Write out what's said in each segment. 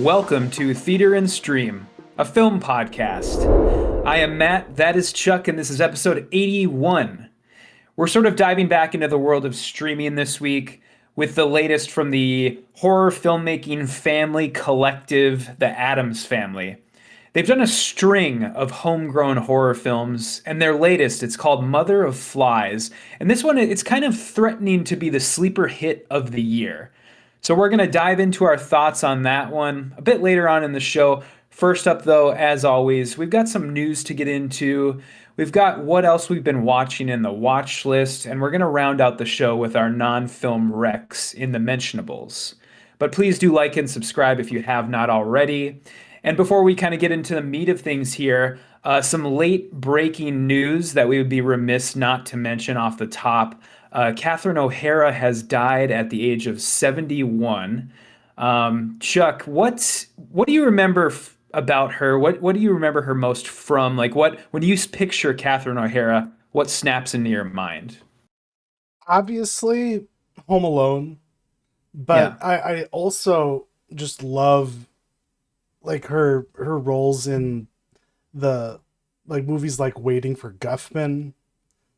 Welcome to Theater and Stream, a film podcast. I am Matt, that is Chuck, and this is episode 81. We're sort of diving back into the world of streaming this week with the latest from the horror filmmaking family collective, the Addams Family. They've done a string of homegrown horror films, and their latest, it's called Mother of Flies. And this one, it's kind of threatening to be the sleeper hit of the year. So we're going to dive into our thoughts on that one a bit later on in the show. First up, though, as always, we've got some news to get into. We've got what else we've been watching in the watch list, and we're going to round out the show with our non-film recs in the Mentionables. But please do like and subscribe if you have not already. And before we kind of get into the meat of things here, some late breaking news that we would be remiss not to mention off the top. Catherine O'Hara has died at the age of 71. Chuck, what do you remember about her? What do you remember her most from? Like, what when you picture Catherine O'Hara, what snaps into your mind? Obviously Home Alone, Yeah. but I also just love like her roles in the like movies like Waiting for Guffman,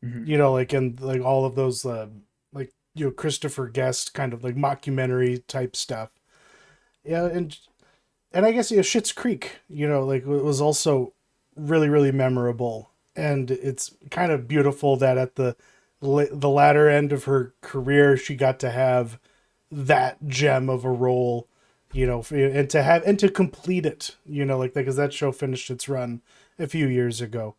Hmm. like in like all of those like Christopher Guest kind of like mockumentary type stuff. Yeah, and I guess Schitt's Creek, like it was also really memorable, and it's kind of beautiful that at the latter end of her career she got to have that gem of a role, and to complete it, like because that show finished its run a few years ago.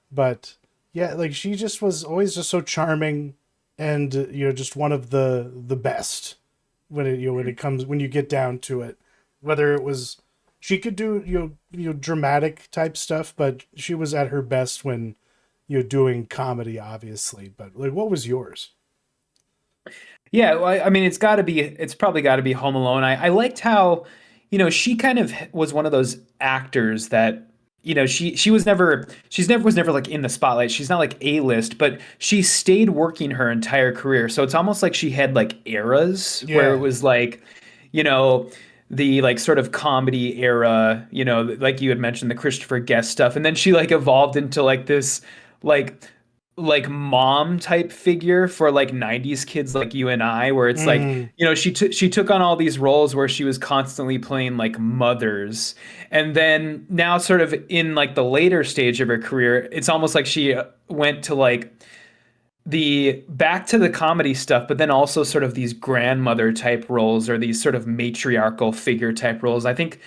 But yeah, like she just was always just so charming, and just one of the best when it when you get down to it. Whether it was she could do dramatic type stuff, but she was at her best when doing comedy, obviously. But like, what was yours? Yeah, well, I mean, it's probably got to be Home Alone. I liked how, she kind of was one of those actors that, she's never was never like in the spotlight. She's not like A-list, but she stayed working her entire career. So it's almost like she had like eras where it Yeah. was like, you know, the like sort of comedy era, like you had mentioned the Christopher Guest stuff, and then she like evolved into like this like mom type figure for like 90s kids like you and I, where it's like, Mm. she took on all these roles where she was constantly playing like mothers. And then now sort of in like the later stage of her career, it's almost like she went to like the back to the comedy stuff, but then also sort of these grandmother type roles or these sort of matriarchal figure type roles. I think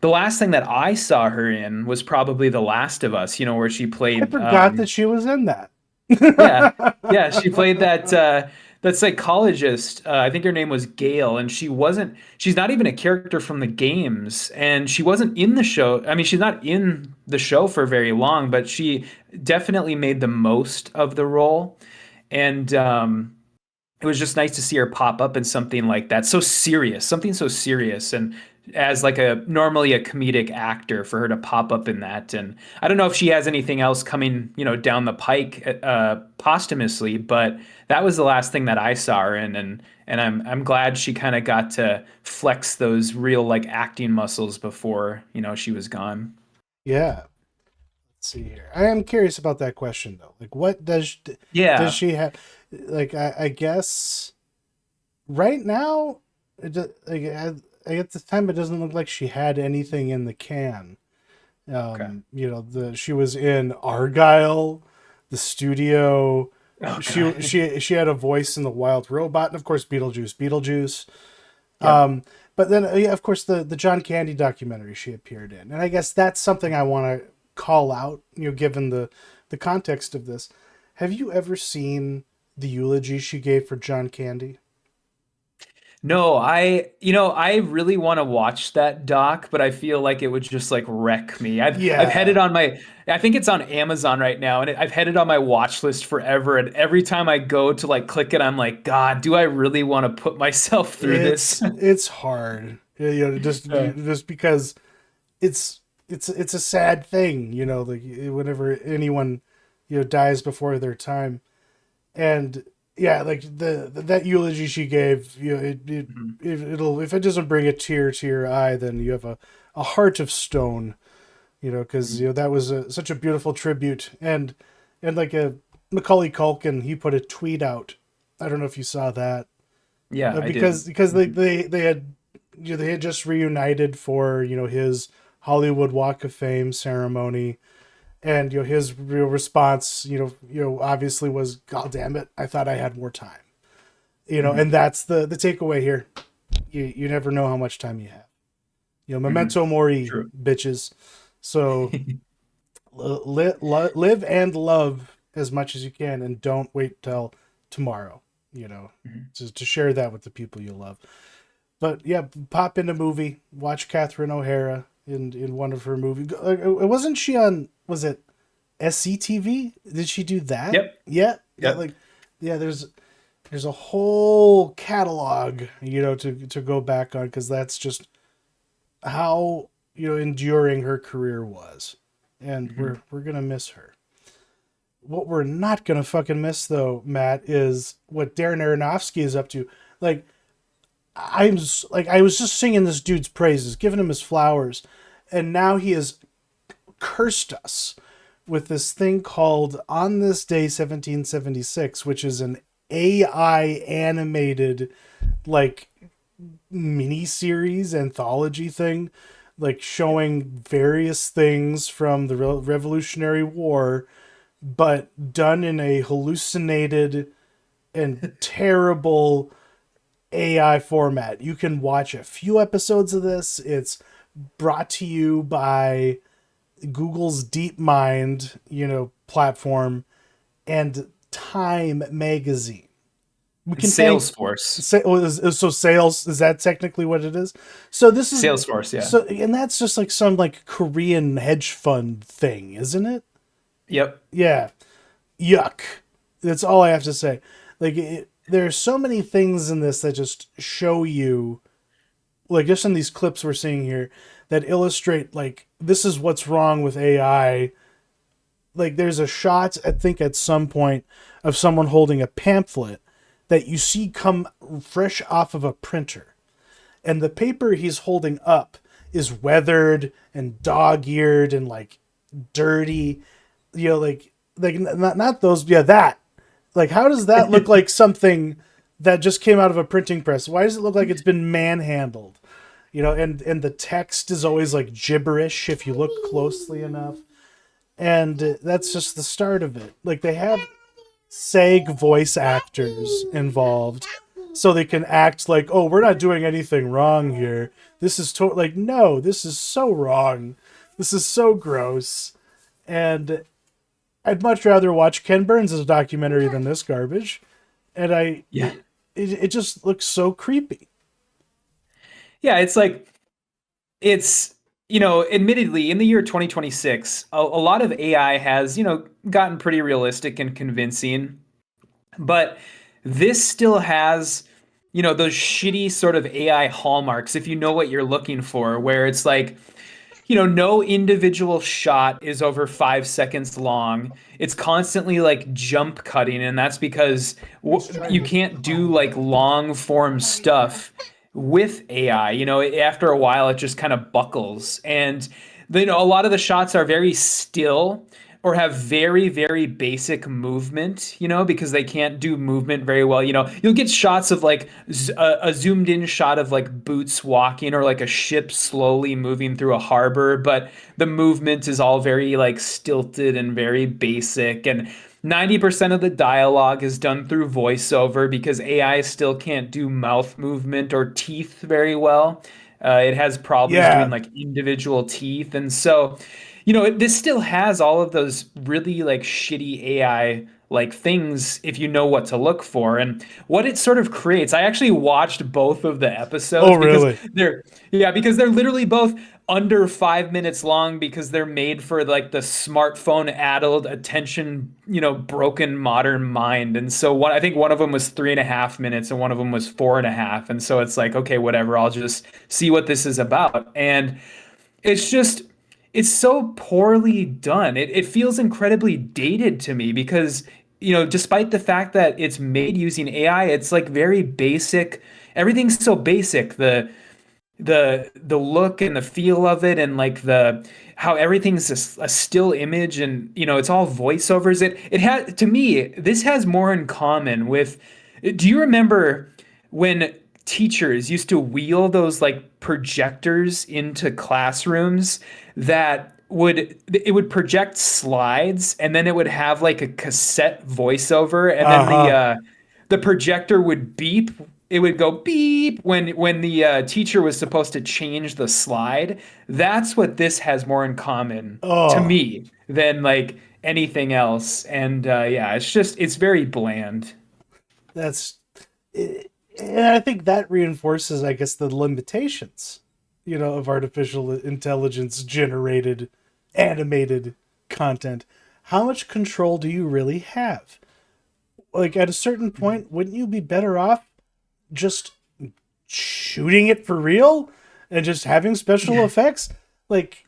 the last thing that I saw her in was probably The Last of Us, where she I played forgot that she was in that. yeah, yeah, she played that psychologist. I think her name was Gail, and she's not even a character from the games, and she wasn't in the show. I mean, she's not in the show for very long, but she definitely made the most of the role. And it was just nice to see her pop up in something like that, so serious, something so serious, and as like a normally a comedic actor, for her to pop up in that. And I don't know if she has anything else coming, down the pike posthumously, but that was the last thing that I saw her in, and I'm glad she kind of got to flex those real like acting muscles before she was gone. Yeah. Let's see here. I am curious about that question though. Like, what does Yeah. she have? Like, I guess right now, like at the time, it doesn't look like she had anything in the can. Okay. The she was in Argyle, The Studio. Okay. She had a voice in The Wild Robot, and of course Beetlejuice. Yep. But then yeah, of course the John Candy documentary she appeared in, and I guess that's something I want to call out. Given the context of this, have you ever seen the eulogy she gave for John Candy? No, I really want to watch that doc, but I feel like it would just like wreck me. I've had it Yeah, on my, I think it's on Amazon right now, and I've had it on my watch list forever. And every time I go to like click it, I'm like, God, do I really want to put myself through this? it's hard. Just because it's a sad thing, like whenever anyone dies before their time, and yeah, like that eulogy she gave, Mhm. it'll, if it doesn't bring a tear to your eye, then you have a heart of stone, because Mhm. that was such a beautiful tribute. And like a Macaulay Culkin, he put a tweet out. I don't know if you saw that, Yeah, I did. because Mhm. they had, they had just reunited for his Hollywood Walk of Fame ceremony, and his real response, obviously was, God damn it, I thought I had more time. Mhm. And that's the takeaway here. You never know how much time you have. Mhm. Memento mori, True. bitches. So live and love as much as you can, and don't wait till tomorrow. Mhm. To share that with the people you love. But yeah, pop in a movie, watch Catherine O'Hara in one of her movies. Wasn't she on? Was it SCTV? Did she do that? Yep. Yeah, yeah. Yep. Like, yeah. There's a whole catalog, to go back on, because that's just how enduring her career was, and Mhm. we're gonna miss her. What we're not gonna fucking miss though, Matt, is what Darren Aronofsky is up to. Like, I was just singing this dude's praises, giving him his flowers, and now he has cursed us with this thing called On This Day 1776, which is an AI animated, like, mini series anthology thing, like showing various things from the Revolutionary War, but done in a hallucinated and terrible AI format. You can watch a few episodes of this. It's brought to you by Google's DeepMind, platform, and Time magazine. We can thank Salesforce. so sales, is that technically what it is? So this is Salesforce, yeah. so and that's just like some like Korean hedge fund thing, isn't it? Yep. Yeah. Yuck. That's all I have to say. Like, there are so many things in this that just show you, like, just in these clips we're seeing here, that illustrate, like, this is what's wrong with AI. Like, there's a shot, I think, at some point, of someone holding a pamphlet that you see come fresh off of a printer, and the paper he's holding up is weathered and dog-eared and like dirty, like not those, yeah, that, like, how does that look like something that just came out of a printing press? Why does it look like it's been manhandled? And the text is always like gibberish if you look closely enough, and that's just the start of it. Like, they have SAG voice actors involved, so they can act like, oh, we're not doing anything wrong here. This is like, no, this is so wrong. This is so gross. And I'd much rather watch Ken Burns' documentary than this garbage. And Yeah. it just looks so creepy. Yeah, it's admittedly in the year 2026, a lot of AI has, gotten pretty realistic and convincing, but this still has, those shitty sort of AI hallmarks if you know what you're looking for, where it's like, no individual shot is over 5 seconds long. It's constantly like jump cutting, and that's because you can't do like long form stuff with AI. After a while, it just kind of buckles, and a lot of the shots are very still or have very, very basic movement, because they can't do movement very well. You'll get shots of like a zoomed in shot of like boots walking or like a ship slowly moving through a harbor, but the movement is all very like stilted and very basic. And 90% of the dialogue is done through voiceover because AI still can't do mouth movement or teeth very well. It has problems doing Yeah. like individual teeth. And so, this still has all of those really like shitty AI like things if you know what to look for. And what it sort of creates, I actually watched both of the Oh, episodes because really? they're literally both under 5 minutes long because they're made for like the smartphone addled attention, broken modern mind. And so I think one of them was 3.5 minutes and one of them was 4.5. And so it's like, okay, whatever, I'll just see what this is about. And it's just it's so poorly done. It feels incredibly dated to me because despite the fact that it's made using AI, it's like very basic. Everything's so basic. The look and the feel of it, and like the how everything's a still image, and it's all voiceovers. It has, to me, this has more in common with, do you remember when teachers used to wheel those like projectors into classrooms that would project slides, and then it would have like a cassette voiceover, and then the Uh-huh. the projector would beep. It would go beep when the teacher was supposed to change the slide. That's what this has more in common to Oh, me than like anything else. And yeah, it's very bland. that's and I think that reinforces, I guess, the limitations, of artificial intelligence generated animated content. How much control do you really have? Like at a certain point, wouldn't you be better off just shooting it for real and just having special effects? Like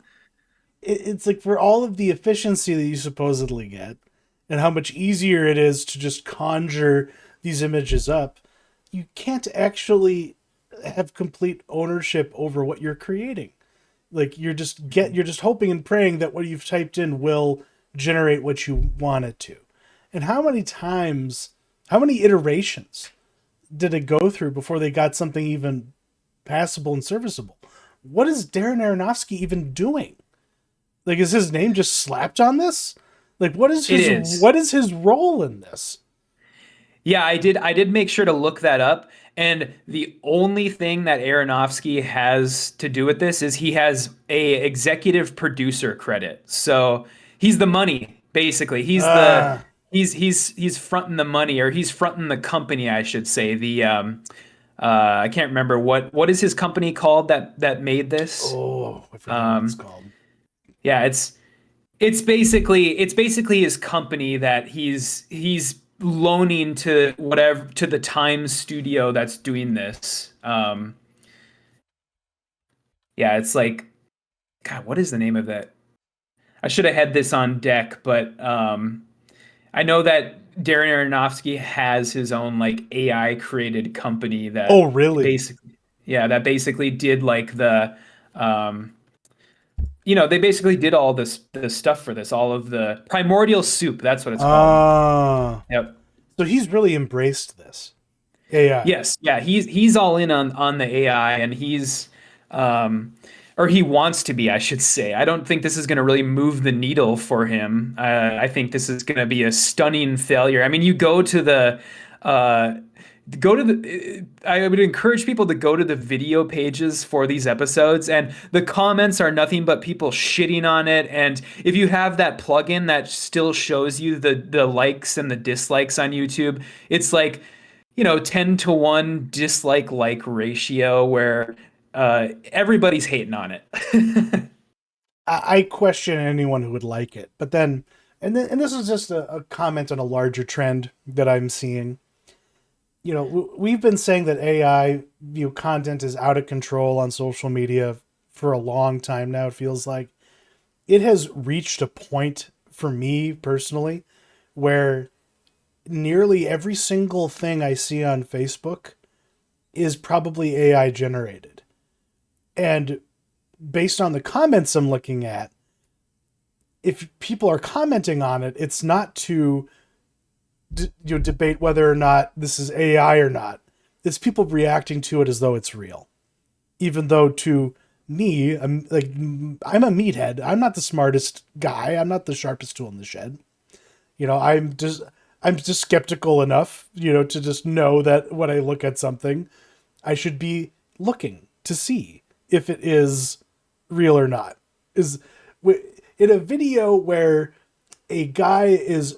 it's like, for all of the efficiency that you supposedly get and how much easier it is to just conjure these images up, you can't actually have complete ownership over what you're creating. Like you're just hoping and praying that what you've typed in will generate what you want it to. And how many iterations did it go through before they got something even passable and serviceable? What is Darren Aronofsky even doing? Like, is his name just slapped on this? Like, It is. what is his role in this? Yeah, I did make sure to look that up. And the only thing that Aronofsky has to do with this is he has a executive producer credit. So he's the money, basically. Uh He's fronting the money, or he's fronting the company, I should say. I can't remember what is his company called that made this. I forget what it's Um, called. yeah, it's basically his company that he's loaning to whatever, to the Times studio that's doing this. Yeah, it's like, God, what is the name of that? I should have had this on deck, but I know that Darren Aronofsky has his own like AI created company Oh, that really? basically, yeah, that basically did like um, they basically did all this stuff for this, all of the primordial soup. That's what it's called. Ah, Yep. so he's really embraced this AI. Yes. Yeah. He's all in on the AI, and um, or he wants to be, I should say. I don't think this is going to really move the needle for him. I think this is going to be a stunning failure. I mean, you uh, go to the. I would encourage people to go to the video pages for these episodes, and the comments are nothing but people shitting on it. And if you have that plugin that still shows you the likes and the dislikes on YouTube, it's like 10-1 dislike ratio, where everybody's hating on it. I question anyone who would like it, but then, and this is just a comment on a larger trend that I'm seeing. We've been saying that AI content is out of control on social media for a long time now. It feels like it has reached a point for me personally where nearly every single thing I see on Facebook is probably AI generated. And based on the comments I'm looking at, if people are commenting on it, it's not to debate whether or not this is AI or not. It's people reacting to it as though it's real, even though to me, I'm a meathead. I'm not the smartest guy. I'm not the sharpest tool in the shed. I'm just skeptical enough, to just know that when I look at something, I should be looking to see if it is real or not. Is in a video where a guy is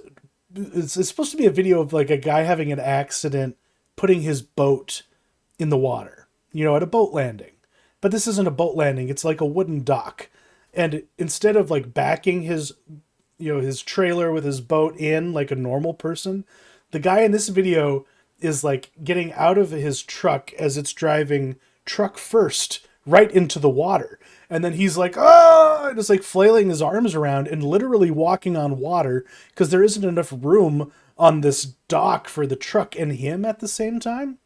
it's supposed to be a video of like a guy having an accident putting his boat in the water, at a boat landing. But this isn't a boat landing, it's like a wooden dock. And instead of like backing his trailer with his boat in like a normal person, the guy in this video is like getting out of his truck as it's driving truck first right into the water. And then he's like, oh, just like flailing his arms around and literally walking on water because there isn't enough room on this dock for the truck and him at the same time.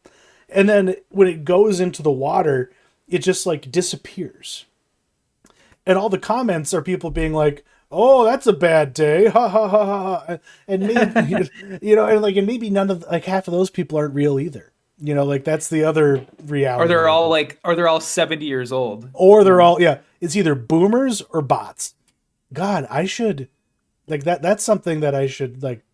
And then when it goes into the water, it just like disappears. And all the comments are people being like, "Oh, that's a bad day." Ha ha ha ha. And maybe and maybe none of like half of those people aren't real either. Like that's the other Or reality. they're all 70 years old. Or they're all it's either boomers or bots. God, I should like that's something that I should like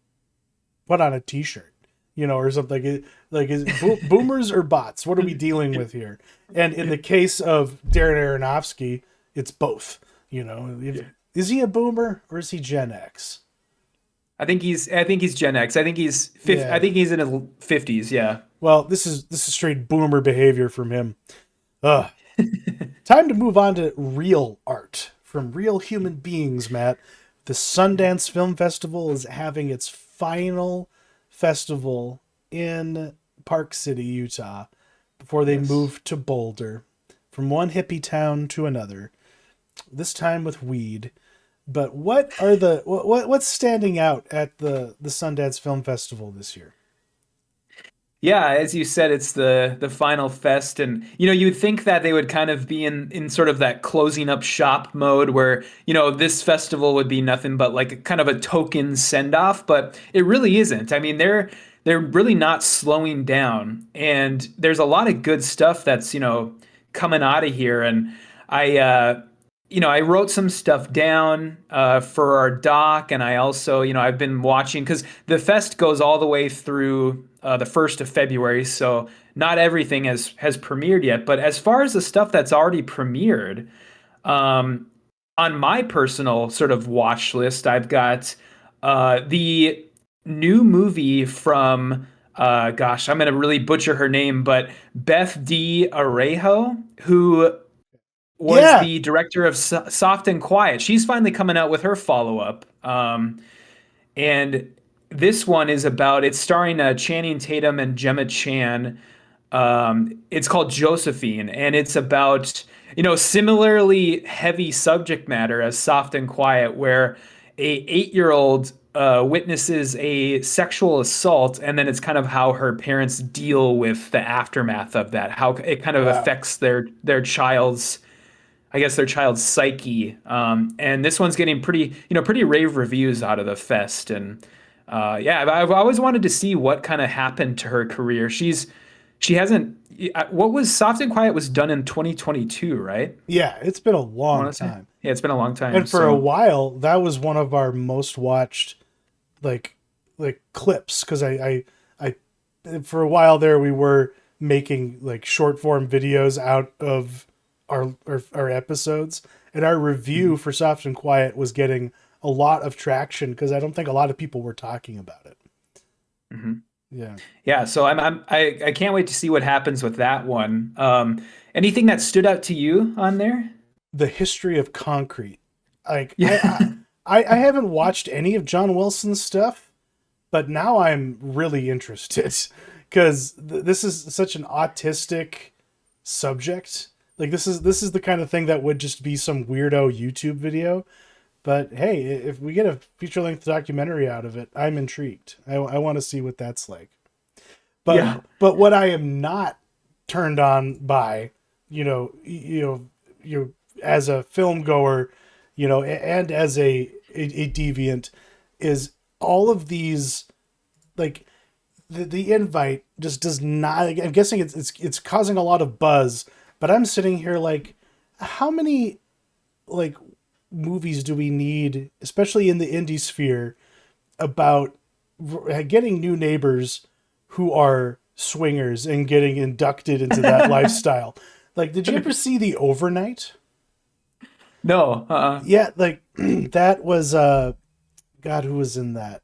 put on a t-shirt, or something like is boomers or bots? What are we dealing with here? And in the case of Darren Aronofsky, it's both. Is he a boomer or is he Gen X? I think he's Gen X. I think he's in his 50s, yeah. Well, this is straight boomer behavior from him. Ugh. Time to move on to real art from real human beings, Matt. The Sundance Film Festival is having its final festival in Park City, Utah, before they move to Boulder, from one hippie town to another. This time with weed. But what's standing out at the Sundance Film Festival this year? Yeah, as you said, it's the final fest, and you'd think that they would kind of be in sort of that closing up shop mode where this festival would be nothing but like a kind of a token send off, but it really isn't. I mean, they're really not slowing down, and there's a lot of good stuff that's coming out of here, and I wrote some stuff down for our doc, and I also, I've been watching because the fest goes all the way through the 1st of February, so not everything has premiered yet. But as far as the stuff that's already premiered, um, on my personal sort of watch list, I've got the new movie from, gosh, I'm going to really butcher her name, but Beth D. Arejo, who was Yeah, the director of Soft and Quiet. She's finally coming out with her follow up. And this one is it's starring Channing Tatum and Gemma Chan. It's called Josephine, and it's about, similarly heavy subject matter as Soft and Quiet, where a 8-year-old witnesses a sexual assault, and then it's kind of how her parents deal with the aftermath of that, how it kind of wow. affects their child's, I guess, their child's psyche. And this one's getting pretty rave reviews out of the fest. And yeah, I've always wanted to see what kind of happened to her career. She hasn't. What was Soft and Quiet was done in 2022, right? Yeah, it's been a I long want to say. time. Yeah, it's been a long time. And for a So while, that was one of our most watched like clips because I for a while there we were making like short form videos out of our episodes, and our review for Soft and Quiet was getting a lot of traction because I don't think a lot of people were talking about it. mhm. Yeah. Yeah, so I can't wait to see what happens with that one. Anything that stood out to you on there? The history of concrete. Like Yeah. I haven't watched any of John Wilson's stuff, but now I'm really interested because this is such an autistic subject. Like this is the kind of thing that would just be some weirdo YouTube video. But hey, if we get a feature length documentary out of it, I'm intrigued. I want to see what that's like. But Yeah. what I am not turned on by, as a film goer, and as a deviant, is all of these like the invite just does not. I'm guessing it's causing a lot of buzz, but I'm sitting here like, how many like movies do we need, especially in the indie sphere, about getting new neighbors who are swingers and getting inducted into that lifestyle? Like, did you ever see The Overnight? No. Yeah, like that was God, who was in that?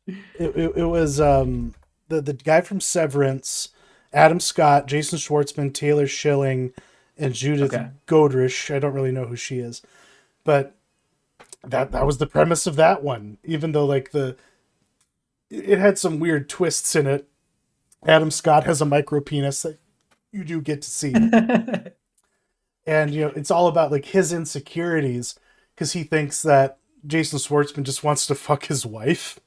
It was the guy from Severance, Adam Scott, Jason Schwartzman, Taylor Schilling, and Judith Okay. Godrich. I don't really know who she is, but that was the premise of that one. Even though like it had some weird twists in it. Adam Scott has a micro penis that you do get to see, and it's all about like his insecurities because he thinks that Jason Schwartzman just wants to fuck his wife.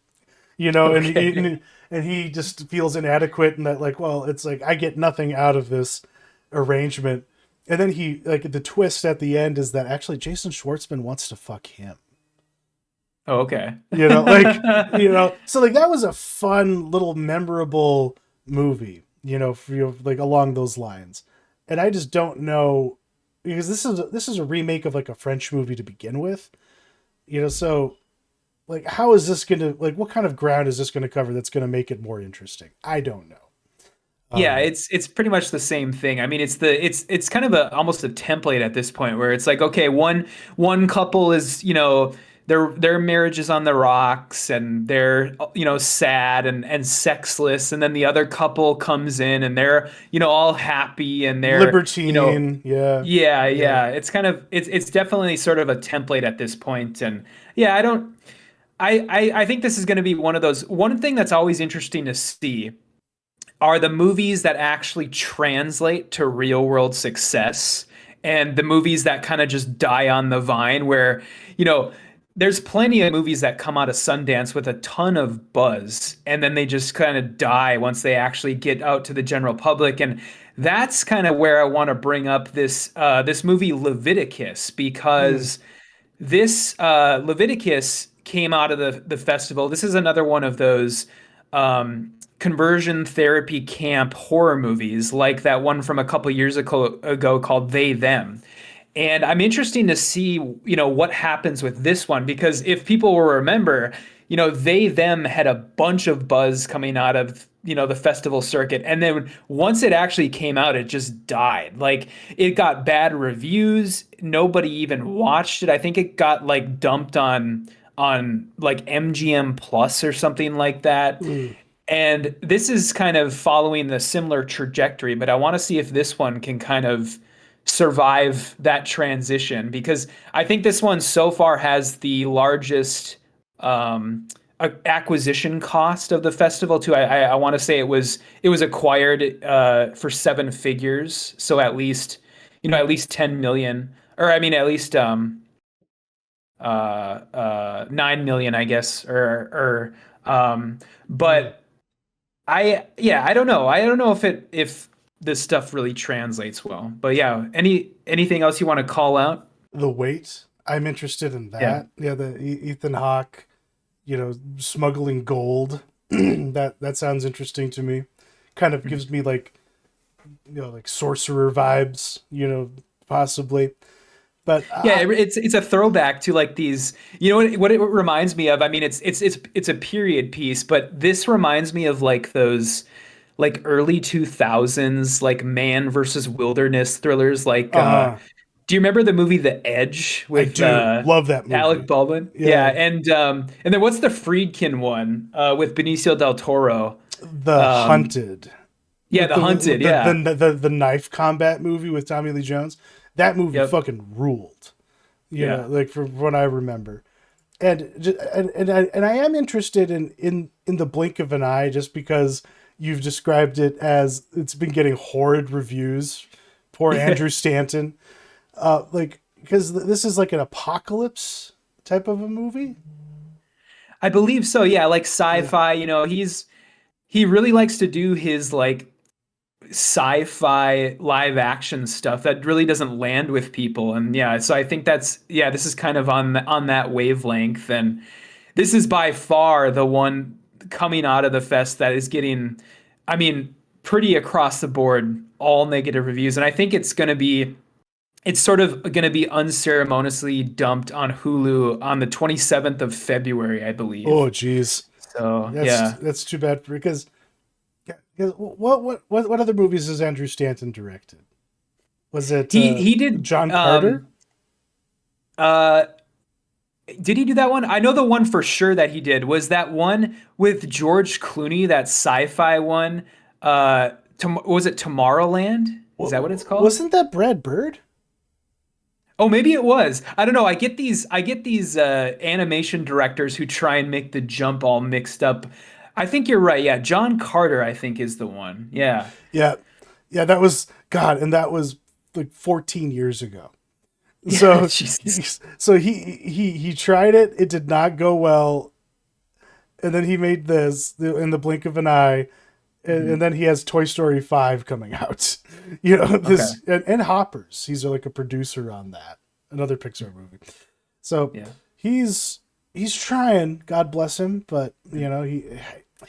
Okay. And he just feels inadequate, and that, like, well, it's like I get nothing out of this arrangement. And then he, like, the twist at the end is that actually Jason Schwartzman wants to fuck him. Oh, okay. Like, so like that was a fun little memorable movie, for like along those lines. And I just don't know, because this is a remake of like a French movie to begin with, so like how is this going to, like, what kind of ground is this going to cover that's going to make it more interesting? I don't know. Yeah, Um, it's pretty much the same thing. I mean, it's kind of a almost a template at this point where it's like, okay, one couple is, their marriage is on the rocks and they're, sad and sexless, and then the other couple comes in and they're, all happy and they're, Libertine, yeah, yeah, yeah. yeah. It's definitely sort of a template at this point. And yeah, I think this is going to be one thing that's always interesting to see are the movies that actually translate to real world success and the movies that kind of just die on the vine where, you know, there's plenty of movies that come out of Sundance with a ton of buzz and then they just kind of die once they actually get out to the general public. And that's kind of where I want to bring up this movie Leviticus, Mm, because this Leviticus came out of the festival. This is another one of those conversion therapy camp horror movies, like that one from a couple years ago called They Them. And I'm interested to see, what happens with this one, because if people will remember, They Them had a bunch of buzz coming out of, the festival circuit. And then once it actually came out, it just died. Like it got bad reviews. Nobody even watched it. I think it got like dumped on like MGM Plus or something like that. mm. And this is kind of following the similar trajectory, but I want to see if this one can kind of survive that transition, because I think this one so far has the largest acquisition cost of the festival too. I want to say it was acquired for seven figures, so at least 10 million, or I mean at least 9 million, I guess, or Mm. but I don't know. I don't know if this stuff really translates well. But yeah, anything else you want to call out? The Wait, I'm interested in Yeah. that. Yeah, the Ethan Hawke, smuggling gold. That sounds interesting to me. Kind of gives me like, like sorcerer vibes, possibly. But Yeah, it's a throwback to like these, what it reminds me of. I mean, it's a period piece, but this reminds me of like those like early 2000s like man versus wilderness thrillers like uh do you remember the movie The Edge I with do love that Alec movie. Baldwin? Yeah, Yeah, and then what's the Friedkin one with Benicio del Toro? The Um, Hunted, yeah, with The Hunted. Yeah. the knife combat movie with Tommy Lee Jones. That movie Yep. fucking ruled. Yeah. Like from what I remember. And I am interested in the blink of an eye, just because you've described it as it's been getting horrid reviews. Poor Andrew Stanton. Like, because this is like an apocalypse type of a movie. I believe so. Yeah, like Yeah. sci-fi. He really likes to do his like sci-fi live action stuff that really doesn't land with people. And yeah, so I think this is kind of on that wavelength. And this is by far the one coming out of the fest that is getting, I mean, pretty across the board, all negative reviews. And I think it's sort of going to be unceremoniously dumped on Hulu on the 27th of February, I Oh, believe. geez, So that's yeah, that's too bad, because what other movies has Andrew Stanton directed? Was it he did. John Carter? Uh, did he do that one? I know the one for sure that he did was that one with George Clooney, that sci-fi one. Was it Tomorrowland? Is that what it's called? Wasn't that Brad Bird? Oh, maybe it was. I don't know. I get these animation directors who try and make the jump all mixed up. I think you're right. Yeah, John Carter, I think, is the one. Yeah. Yeah, yeah, that was God, and that was like 14 years ago. Yeah, So Jesus. he tried it. It did not go well, and then he made this in the blink of an eye, Mhm. and then he has Toy Story 5 coming out. You know, Okay. this and Hoppers. He's like a producer on that, another Pixar movie. So Yeah. he's he's trying, God bless him, but you know, he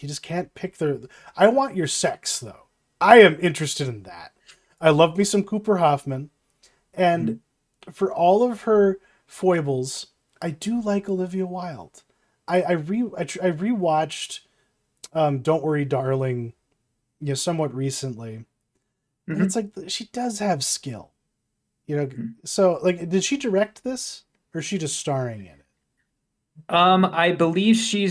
just can't pick the I want your sex though. I am interested in that. I love me some Cooper Hoffman, and Mhm. for all of her foibles, I do like Olivia Wilde. I rewatched Don't Worry Darling, you know, somewhat recently, and it's Mhm. like she does have skill, you know. Mhm. So like, did she direct this or is she just starring in it? I believe she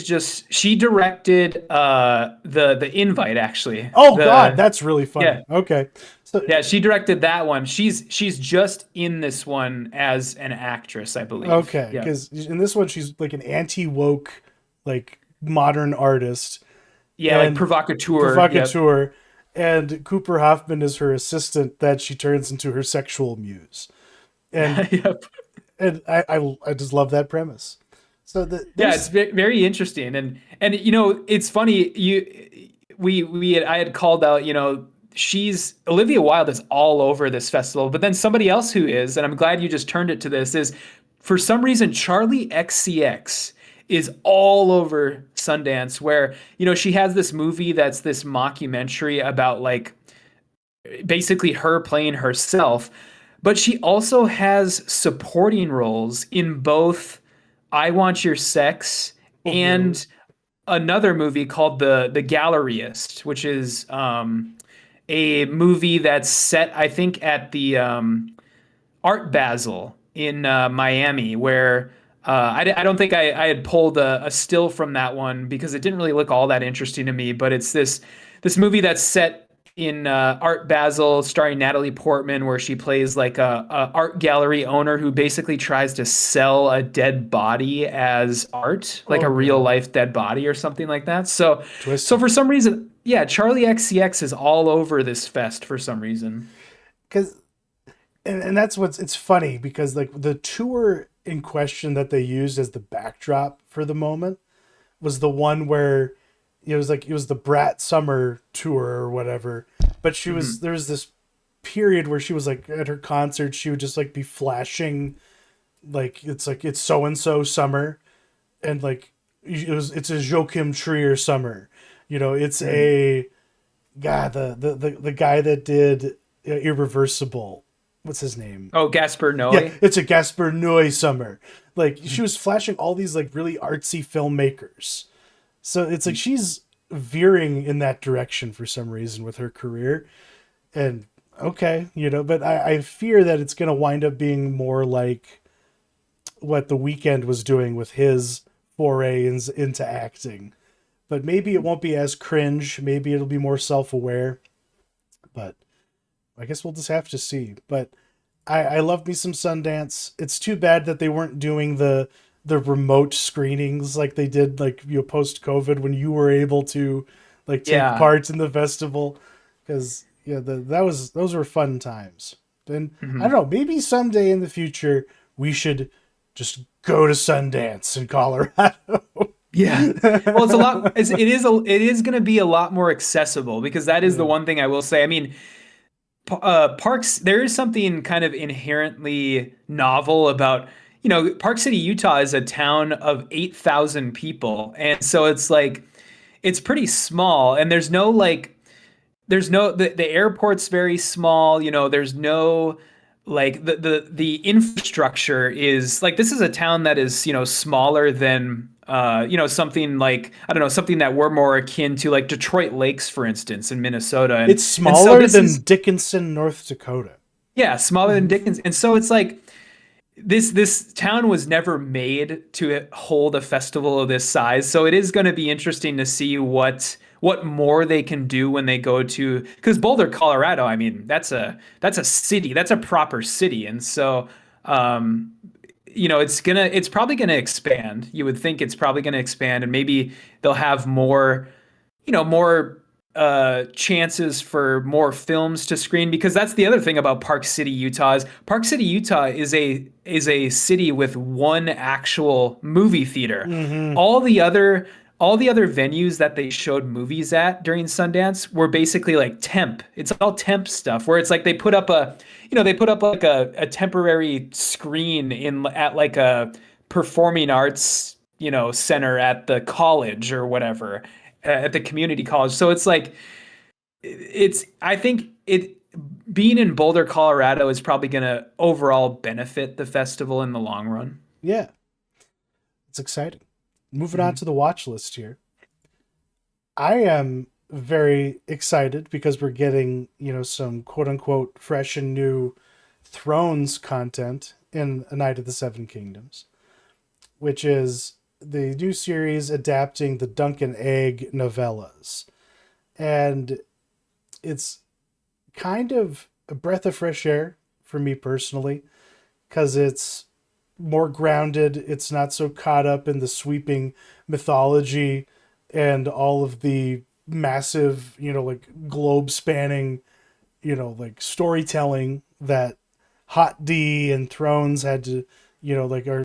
directed the invite actually. Oh God, that's really Yeah. funny. Okay, so Yeah, she directed that one. She's just in this one as an actress, I believe. okay, Yeah. because in this one she's like an anti woke, like modern artist Yeah, like and provocateur. Yep. provocateur, and Cooper Hoffman is her assistant that she turns into her sexual muse, and Yep. I just love that premise. So Yeah, it's there's very interesting, and you know it's funny. I had called out. You know, she's Olivia Wilde is all over this festival, but then somebody else who is, and I'm glad you just turned it to this, is for some reason Charlie XCX is all over Sundance, where you know she has this movie that's this mockumentary about like basically her playing herself, but she also has supporting roles in both I Want Your Sex oh really and another movie called The Galleryist, which is a movie that's set, I think, at the Art Basel in Miami, where I don't think I had pulled a still from that one because it didn't really look all that interesting to me. But it's this movie that's set in Art Basel, starring Natalie Portman, where she plays like a art gallery owner who basically tries to sell a dead body as art, like oh a real God, life dead body or something like that. So twisted. for some reason, yeah, Charlie XCX is all over this fest for some reason. Because and that's what's it's funny because like the tour in question that they used as the backdrop for the moment was the one where it was like it was the Brat Summer tour or whatever. But she was Hmm. there was this period where she was like at her concert, she would just like be flashing like it's so and so summer, and like it's a Joachim Trier summer. You know, it's Hmm. a God the guy that did Irreversible. What's his name? Oh, Gaspar Yeah, Noé. it's a Gaspar Noé summer. Like she was flashing all these like really artsy filmmakers. So it's like she's veering in that direction for some reason with her career. And okay, you know, but I fear that it's gonna wind up being more like what The Weeknd was doing with his into acting. But maybe it won't be as cringe. Maybe it'll be more self aware. But I guess we'll just have to see. But I love me some Sundance. It's too bad that they weren't doing the remote screenings like they did like you know post COVID when you were able to like take Yeah. part in the festival because yeah that was those were fun times. And I don't Hmm. know, maybe someday in the future we should just go to Sundance in Colorado. Yeah. Well, it is going to be a lot more accessible because that is the Yeah. one thing I will say. I mean, parks, there is something kind of inherently novel about, you know, Park City, Utah is a town of 8,000 people. And so it's like, it's pretty small and there's no the airport's very small, you know, there's no like the infrastructure is like this is a town that is, you know, smaller than you know, something like I don't know, something that we're more akin to like Detroit Lakes, for instance, in Minnesota. It's And so smaller this than is Dickinson, North Dakota. yeah, smaller than Dickens. And so it's like this town was never made to hold a festival of this size, so it is going to be interesting to see what more they can do when they go to because Boulder, Colorado. I mean, that's a city, that's a proper city, and so um, you know it's probably gonna expand. You would think it's probably gonna expand, and maybe they'll have more you know more chances for more films to screen because that's the other thing about Park City, Utah is Park City, Utah is a city with one actual movie theater. Mm-hmm. All the other all the other venues that they showed movies at during Sundance were basically like temp. It's all temp stuff where it's like they put up they put up like a temporary screen in at like a performing arts, center at the college or whatever, at the community college. So it's like I think it being in Boulder, Colorado is probably going to overall benefit the festival in the long run. Yeah, it's exciting. Moving on Mhm. to the watch list here. I am very excited because we're getting, some quote unquote fresh and new Thrones content in A Night of the Seven Kingdoms, which is the new series adapting the Dunk and Egg novellas. And it's kind of a breath of fresh air for me personally because it's more grounded. It's not so caught up in the sweeping mythology and all of the massive, like globe spanning, like storytelling that Hot D and Thrones had to, like are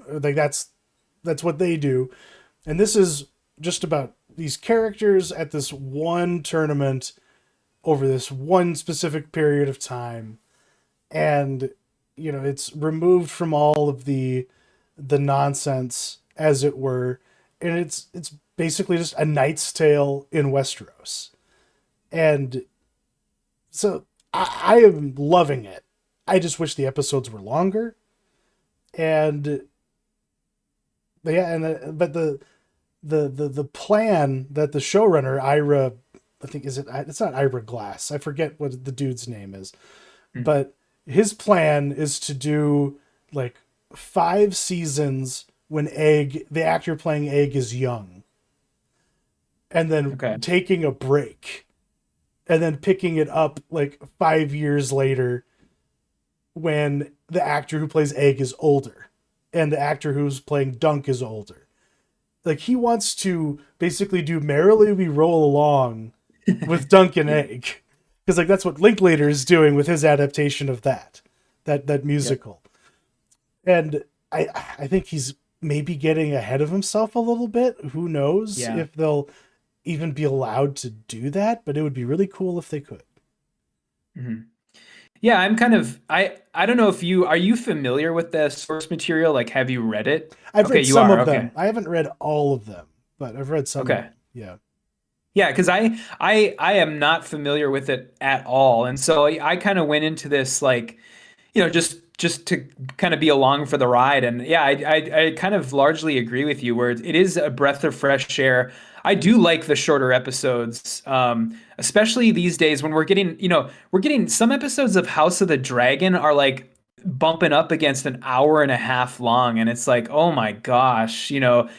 like that's what they do. And this is just about these characters at this one tournament over this one specific period of time. And it's removed from all of the nonsense, as it were, and it's basically just a knight's tale in Westeros. And so I am loving it. I just wish the episodes were longer. And yeah, but the plan that the showrunner Ira, I think it's not Ira Glass. I forget what the dude's name is, but his plan is to do like 5 seasons when the actor playing Egg is young, and then Okay. taking a break, and then picking it up like 5 years later when the actor who plays Egg is older and the actor who's playing Dunk is older. Like he wants to basically do Merrily We Roll Along with Dunk and Egg. Because like that's what Linklater is doing with his adaptation of that Yep. musical. And I think he's maybe getting ahead of himself a little bit. Who knows Yeah. if they'll even be allowed to do that, but it would be really cool if they could. Mhm. Yeah, I'm kind of I don't know if are you familiar with the source material? Like, have you read it? I've Okay, read you some are. of Okay. them. I haven't read all of them, but I've read some of them. Okay. Yeah. Yeah, because I am not familiar with it at all, and so I kind of went into this like, just to kind of be along for the ride. And yeah, I kind of largely agree with you where it is a breath of fresh air. I do like the shorter episodes, especially these days when we're getting some episodes of House of the Dragon are like bumping up against an hour and a half long, and it's like, oh my gosh,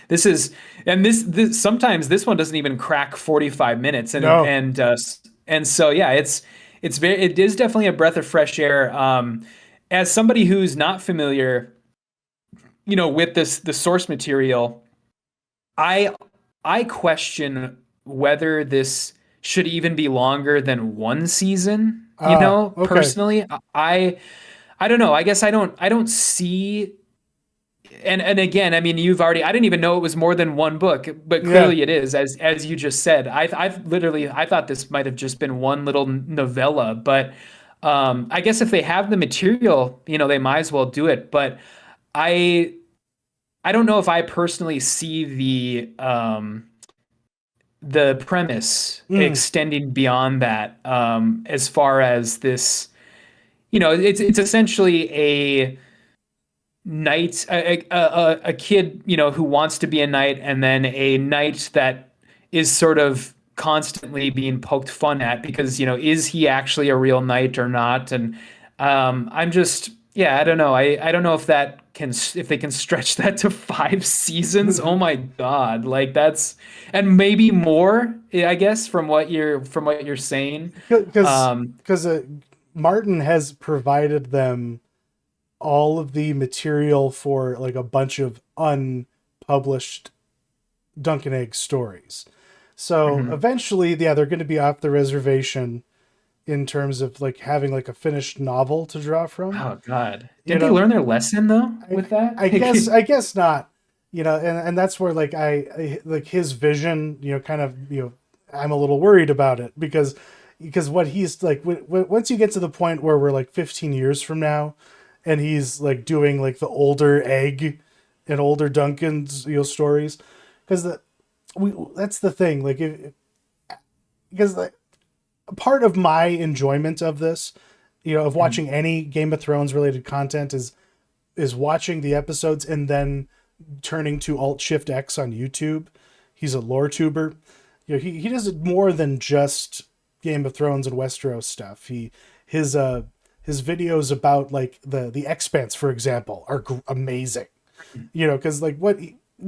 this is and this sometimes this one doesn't even crack 45 minutes, No. and so yeah, it is definitely a breath of fresh air. As somebody who's not familiar, with the source material, I I question whether this should even be longer than one season. Okay. Personally, I don't know. I guess I don't see. And again, I mean, I didn't even know it was more than one book, but Yeah. clearly it is, as you just said. I've literally I thought this might have just been one little novella, but I guess if they have the material, they might as well do it. But I I don't know if I personally see the premise Mm. extending beyond that, as far as this, it's essentially a knight, a kid, who wants to be a knight, and then a knight that is sort of constantly being poked fun at because, is he actually a real knight or not? And I'm just, yeah, I don't know. I don't know if they can stretch that to 5 seasons. Oh my God. Like and maybe more, I guess, from what you're saying. Because Um, because Martin has provided them all of the material for like a bunch of unpublished Dunk and Egg stories. So mhm. eventually, yeah, they're going to be off the reservation in terms of like having like a finished novel to draw from. Oh God. You Didn't they know, learn their lesson though I with that? I guess not. and that's where like I like his vision, kind of, I'm a little worried about it because what he's like, once you get to the point where we're like 15 years from now, and he's like doing like the older Egg and older Duncan's, stories, because that's the thing, like, because like, part of my enjoyment of this, of Mhm. watching any Game of Thrones related content is watching the episodes and then turning to Alt Shift X on YouTube. He's a lore tuber. He does more than just Game of Thrones and Westeros stuff. His his videos about like the Expanse, for example, are amazing. Because like what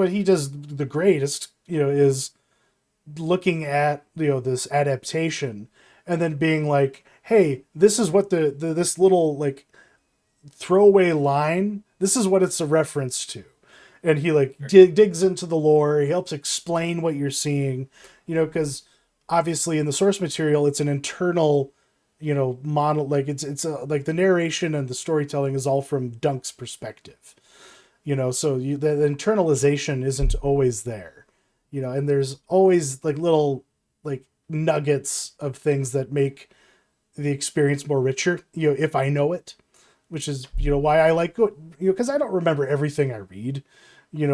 he does the greatest, is looking at, this adaptation and then being like, hey, this is what the this little like throwaway line, this is what it's a reference to. And he like digs into the lore, he helps explain what you're seeing, because obviously in the source material it's an internal, like like the narration and the storytelling is all from Dunk's perspective, so the internalization isn't always there, and there's always like little like nuggets of things that make the experience more richer, if I know it, which is, why I like go, because I don't remember everything I read,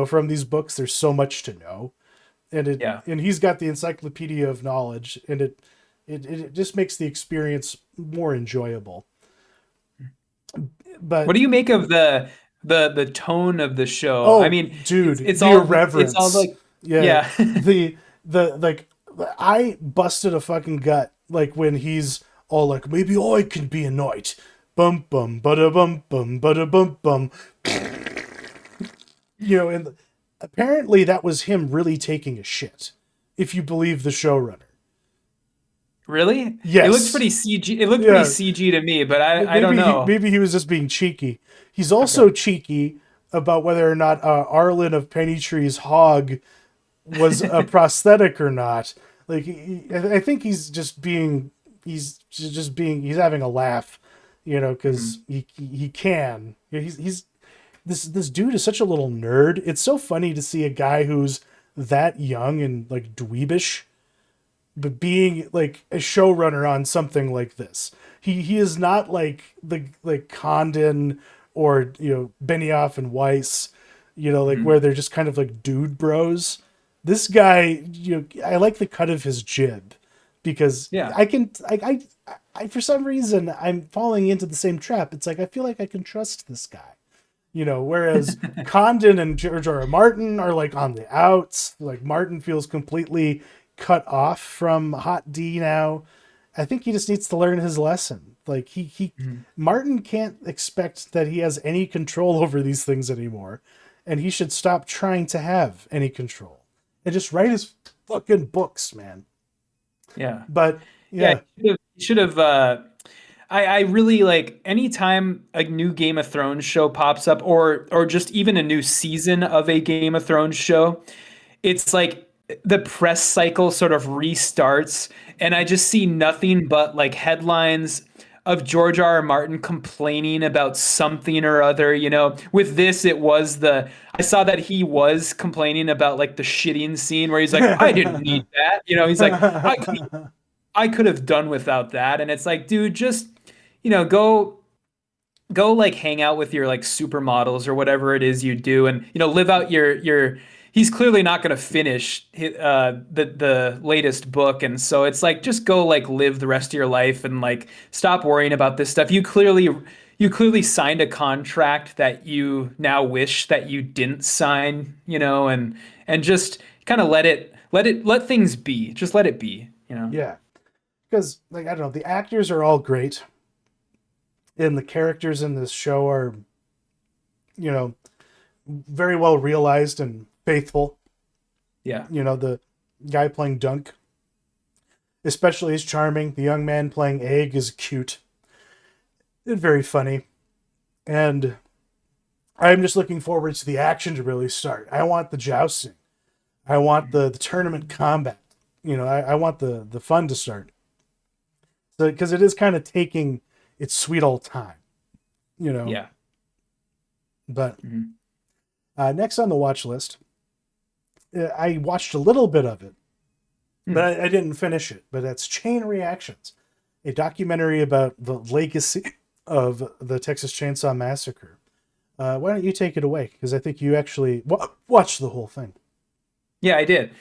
from these books. There's so much to know, Yeah. and he's got the encyclopedia of knowledge, and it just makes the experience more enjoyable. What But do you make of the tone of the show? I oh, mean, dude, it's the all irreverence, like yeah, yeah. the like, I busted a fucking gut like when he's all like, maybe I can be a knight. Bum bum bada bum bum bum. And apparently that was him really taking a shit, if you believe the showrunner. Really? It looked Yes. pretty CG. It looked pretty Yeah. CG to me, but I don't Maybe know. he was just being cheeky. He's Okay. also cheeky about whether or not Arlen of Pennytree's hog was a prosthetic or not. Like, I think he's having a laugh, because Mhm. he can. He's this dude is such a little nerd. It's so funny to see a guy who's that young and like dweebish, but being like a showrunner on something like this. He is not like the like Condon or, Benioff and Weiss, like Mhm. where they're just kind of like dude bros. This guy, I like the cut of his jib, because Yeah. I for some reason I'm falling into the same trap. It's like I feel like I can trust this guy. Whereas Condon and George R. R. Martin are like on the outs. Like Martin feels completely cut off from Hot D now. I think he just needs to learn his lesson. Like he Mhm. Martin can't expect that he has any control over these things anymore, and he should stop trying to have any control and just write his fucking books, man. Yeah. But Yeah, yeah, you should have I really like anytime a new Game of Thrones show pops up or just even a new season of a Game of Thrones show, it's like the press cycle sort of restarts and I just see nothing but like headlines of George R. R. Martin complaining about something or other, With this it was I saw that he was complaining about like the shitting scene where he's like I didn't need that. He's like I could have done without that. And it's like, dude, just, go like hang out with your like supermodels or whatever it is you do and, live out your he's clearly not going to finish the latest book. And so it's like, just go like live the rest of your life and like stop worrying about this stuff. You clearly signed a contract that you now wish that you didn't sign, and just kind of let things be. Just let it be. yeah, because like I don't know, the actors are all great, and the characters in this show are, you know very well realized and faithful. Yeah. The guy playing Dunk especially is charming. The young man playing Egg is cute and very funny. And I'm just looking forward to the action to really start. I want the jousting. I want the tournament combat. I want the fun to start. So because it is kind of taking its sweet old time, you know. Yeah. But Mhm. Next on the watch list, I watched a little bit of it, but I didn't finish it. But that's Chain Reactions, a documentary about the legacy of the Texas Chainsaw Massacre. Why don't you take it away? Because I think you actually watched the whole thing. Yeah, I did.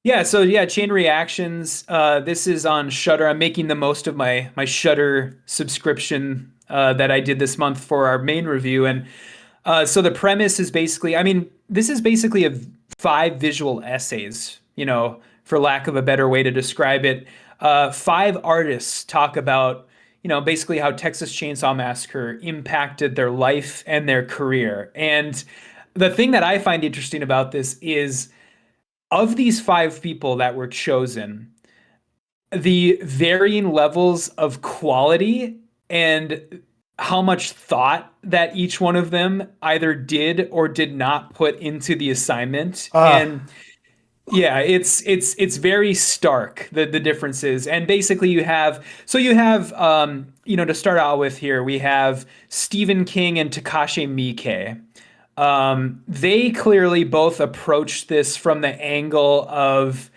Yeah, so yeah, Chain Reactions. This is on Shudder. I'm making the most of my Shudder subscription that I did this month for our main review. And so the premise is basically, I mean, this is basically 5 visual essays, for lack of a better way to describe it. 5 artists talk about, basically how Texas Chainsaw Massacre impacted their life and their career. And the thing that I find interesting about this is, of these 5 people that were chosen, the varying levels of quality and how much thought that each one of them either did or did not put into the assignment. And yeah, it's very stark, the differences. And basically you have to start out with here, we have Stephen King and Takashi Miike. They clearly both approached this from the angle of,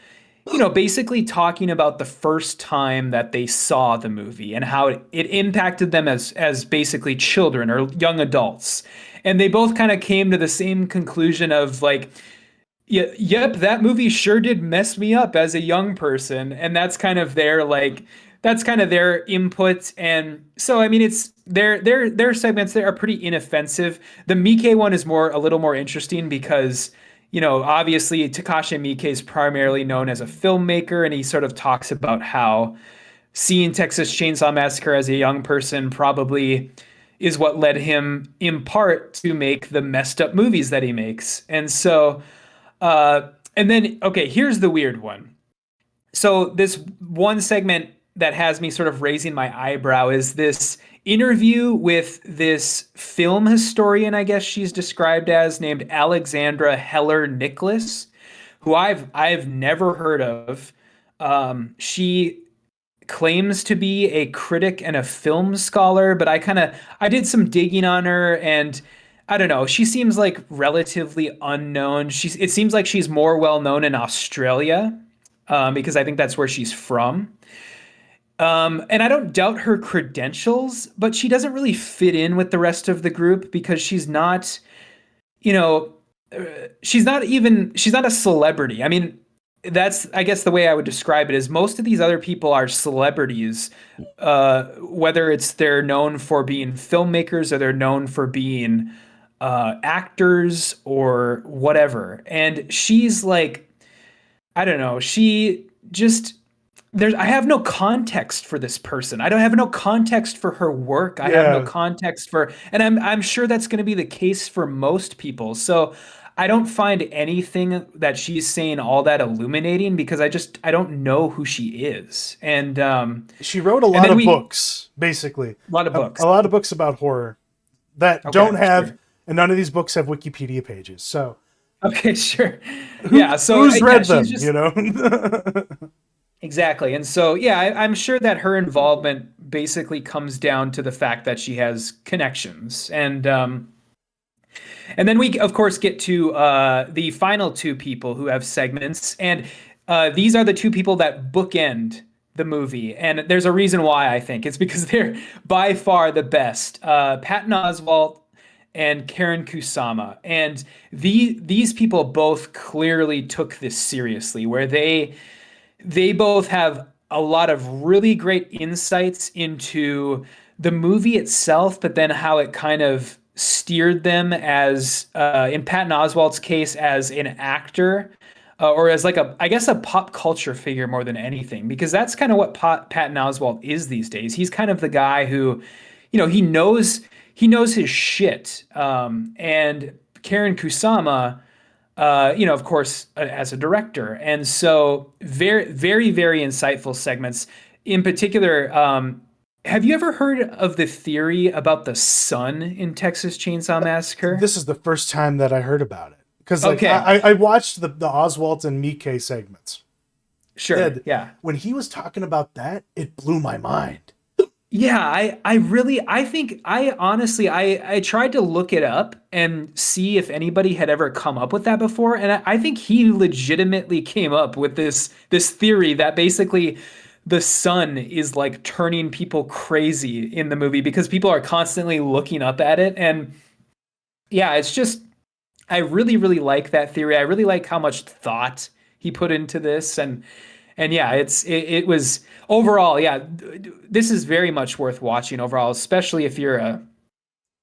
basically talking about the first time that they saw the movie and how it impacted them as basically children or young adults. And they both kind of came to the same conclusion of like, yeah, yep, that movie sure did mess me up as a young person. And that's kind of their input. And so I mean it's their segments there are pretty inoffensive. The Miike one is a little more interesting because, obviously Takashi Miike is primarily known as a filmmaker, and he sort of talks about how seeing Texas Chainsaw Massacre as a young person probably is what led him in part to make the messed up movies that he makes. And so and then, okay, here's the weird one. So this one segment that has me sort of raising my eyebrow is this interview with this film historian, I guess she's described as, named Alexandra Heller Nicholas, who I've never heard of. She claims to be a critic and a film scholar, but I did some digging on her, and I don't know, she seems like relatively unknown. It seems like she's more well known in Australia, because I think that's where she's from. And I don't doubt her credentials, but she doesn't really fit in with the rest of the group because she's not, you know, she's not a celebrity. I mean, that's, I guess the way I would describe it is most of these other people are celebrities, whether it's they're known for being filmmakers or they're known for being actors or whatever. And she's like, I don't know, she just I have no context for this person. I don't have no context for her work. I have no context for, and I'm sure that's going to be the case for most people. So I don't find anything that she's saying all that illuminating because I don't know who she is. And she wrote a lot of books, basically. A lot of books. A lot of books about horror that don't have, and none of these books have Wikipedia pages. So okay, sure. Yeah, so who's read them, just, you know? Exactly. And so, yeah, I'm sure that her involvement basically comes down to the fact that she has connections. And then we, of course, get to the final 2 people who have segments. And these are the 2 people that bookend the movie. And there's a reason why, I think. It's because they're by far the best. Patton Oswalt and Karen Kusama. And these people both clearly took this seriously, where they both have a lot of really great insights into the movie itself, but then how it kind of steered them as, in Patton Oswalt's case, as an actor, or as like I guess a pop culture figure more than anything, because that's kind of what Patton Oswalt is these days. He's kind of the guy who, he knows his shit. And Karen Kusama, of course, as a director. And so very, very, very insightful segments. In particular, have you ever heard of the theory about the sun in Texas Chainsaw Massacre? This is the first time that I heard about it. Because I watched the Oswalt and Miike segments. Sure, And yeah. when he was talking about that, it blew my mind. Yeah, I think I honestly I tried to look it up and see if anybody had ever come up with that before, and I think he legitimately came up with this theory that basically the sun is like turning people crazy in the movie because people are constantly looking up at it. And yeah, it's just I really like that theory. I really like how much thought he put into this. And yeah, it was overall, yeah, this is very much worth watching overall, especially if you're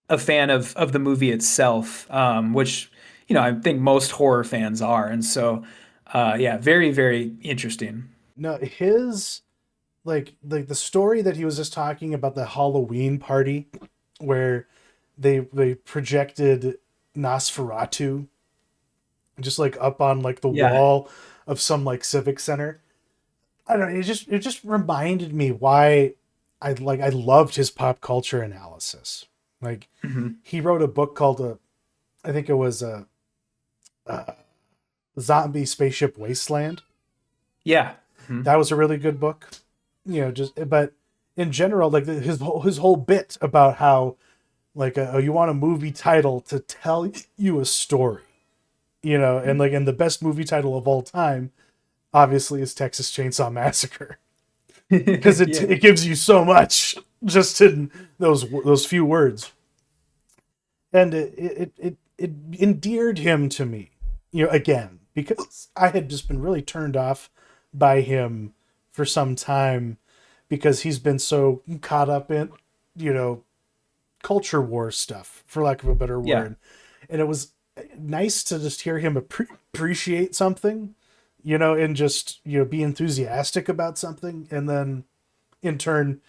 a fan of the movie itself, which I think most horror fans are. And so yeah, very interesting. No, his like the story that he was just talking about, the Halloween party where they projected Nosferatu just like up on like the Yeah. wall of some like civic center. I don't know, it just reminded me why I loved his pop culture analysis. Like Hmm. he wrote a book called I think it was a Zombie Spaceship Wasteland. Yeah. Hmm. That was a really good book. Just but in general, like his whole bit about how like you want a movie title to tell you a story, and the best movie title of all time obviously is Texas Chainsaw Massacre because it Yeah. it gives you so much just in those few words, and it endeared him to me, again, because I had just been really turned off by him for some time because he's been so caught up in you know culture war stuff, for lack of a better Yeah. word. And it was nice to just hear him appreciate something, and just be enthusiastic about something, and then in turn,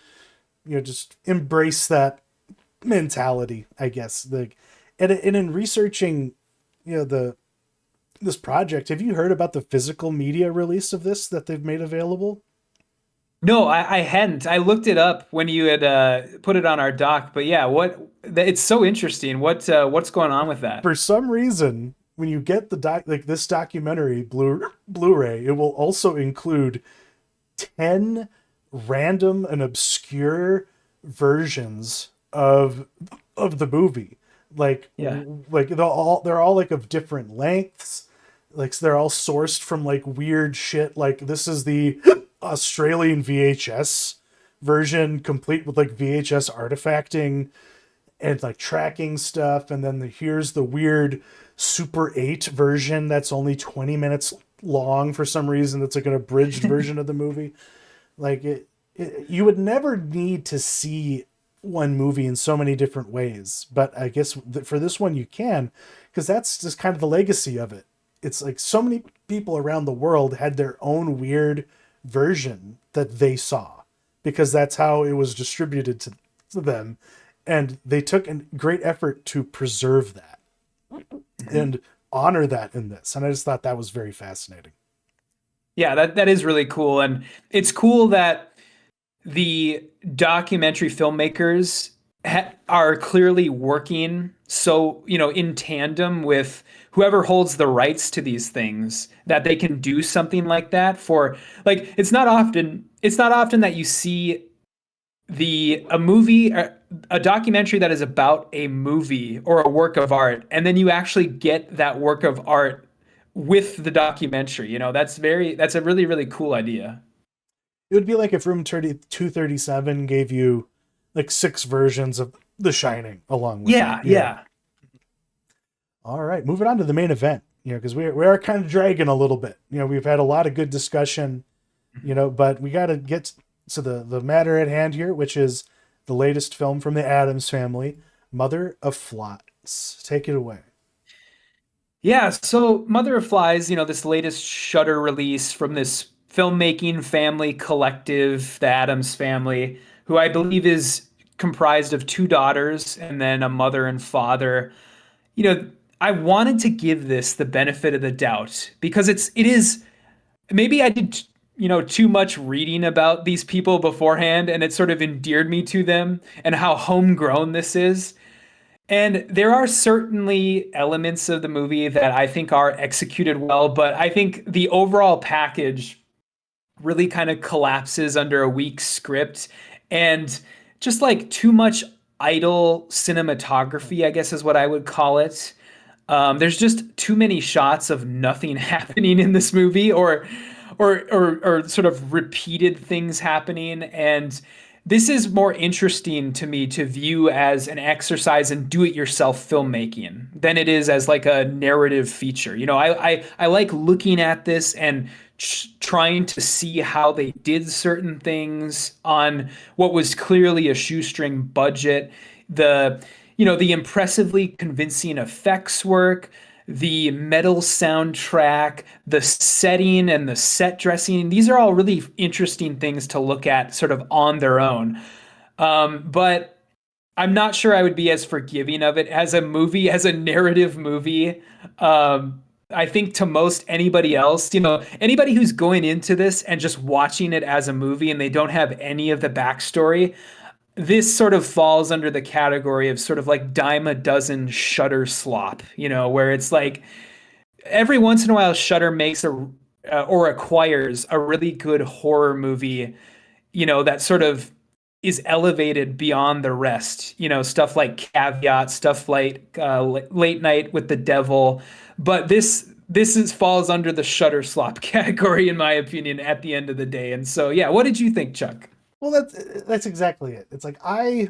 just embrace that mentality, I guess. And in researching, the this project, have you heard about the physical media release of this that they've made available? No, I hadn't. I looked it up when you had put it on our doc, but yeah, it's so interesting. What's going on with that? For some reason, when you get this documentary Blu-ray, it will also include 10 random and obscure versions of the movie. Yeah. Like they're all like of different lengths. Like they're all sourced from like weird shit. Like this is the Australian VHS version, complete with like VHS artifacting and like tracking stuff. And then here's the weird Super 8 version that's only 20 minutes long for some reason. That's like an abridged version of the movie. Like you would never need to see one movie in so many different ways, but I guess for this one you can, because that's just kind of the legacy of it. It's like so many people around the world had their own weird version that they saw because that's how it was distributed to them, and they took a great effort to preserve that Mhm. and honor that in this. And I just thought that was very fascinating. Yeah, that is really cool. And it's cool that the documentary filmmakers are clearly working so, in tandem with whoever holds the rights to these things, that they can do something like that for like it's not often that you see the a movie a documentary that is about a movie or a work of art, and then you actually get that work of art with the documentary. That's a really cool idea. It would be like if Room 237 gave you like six versions of The Shining along with it. Yeah, yeah. All right, moving on to the main event. Because we are kind of dragging a little bit. We've had a lot of good discussion. But we got to get to the matter at hand here, which is the latest film from the Addams family, Mother of Flies. Take it away. Yeah, so Mother of Flies, this latest Shutter release from this filmmaking family collective, the Addams family, who I believe is comprised of two daughters and then a mother and father. You know, I wanted to give this the benefit of the doubt because it is maybe I did too much reading about these people beforehand, and it sort of endeared me to them and how homegrown this is. And there are certainly elements of the movie that I think are executed well, but I think the overall package really kind of collapses under a weak script. And just like too much idle cinematography, I guess is what I would call it. There's just too many shots of nothing happening in this movie, or sort of repeated things happening. And this is more interesting to me to view as an exercise in do-it-yourself filmmaking than it is as like a narrative feature. I like looking at this and trying to see how they did certain things on what was clearly a shoestring budget. The impressively convincing effects work, the metal soundtrack, the setting and the set dressing. These are all really interesting things to look at sort of on their own. But I'm not sure I would be as forgiving of it as a movie, as a narrative movie. I think to most anybody else, anybody who's going into this and just watching it as a movie and they don't have any of the backstory, this sort of falls under the category of sort of like dime a dozen Shutter slop, where it's like every once in a while Shutter makes or acquires a really good horror movie, that sort of is elevated beyond the rest, stuff like Caveat, stuff like Late Night with the Devil, but this falls under the Shutter slop category in my opinion at the end of the day. And so yeah, what did you think, Chuck? Well, that's exactly it. It's like I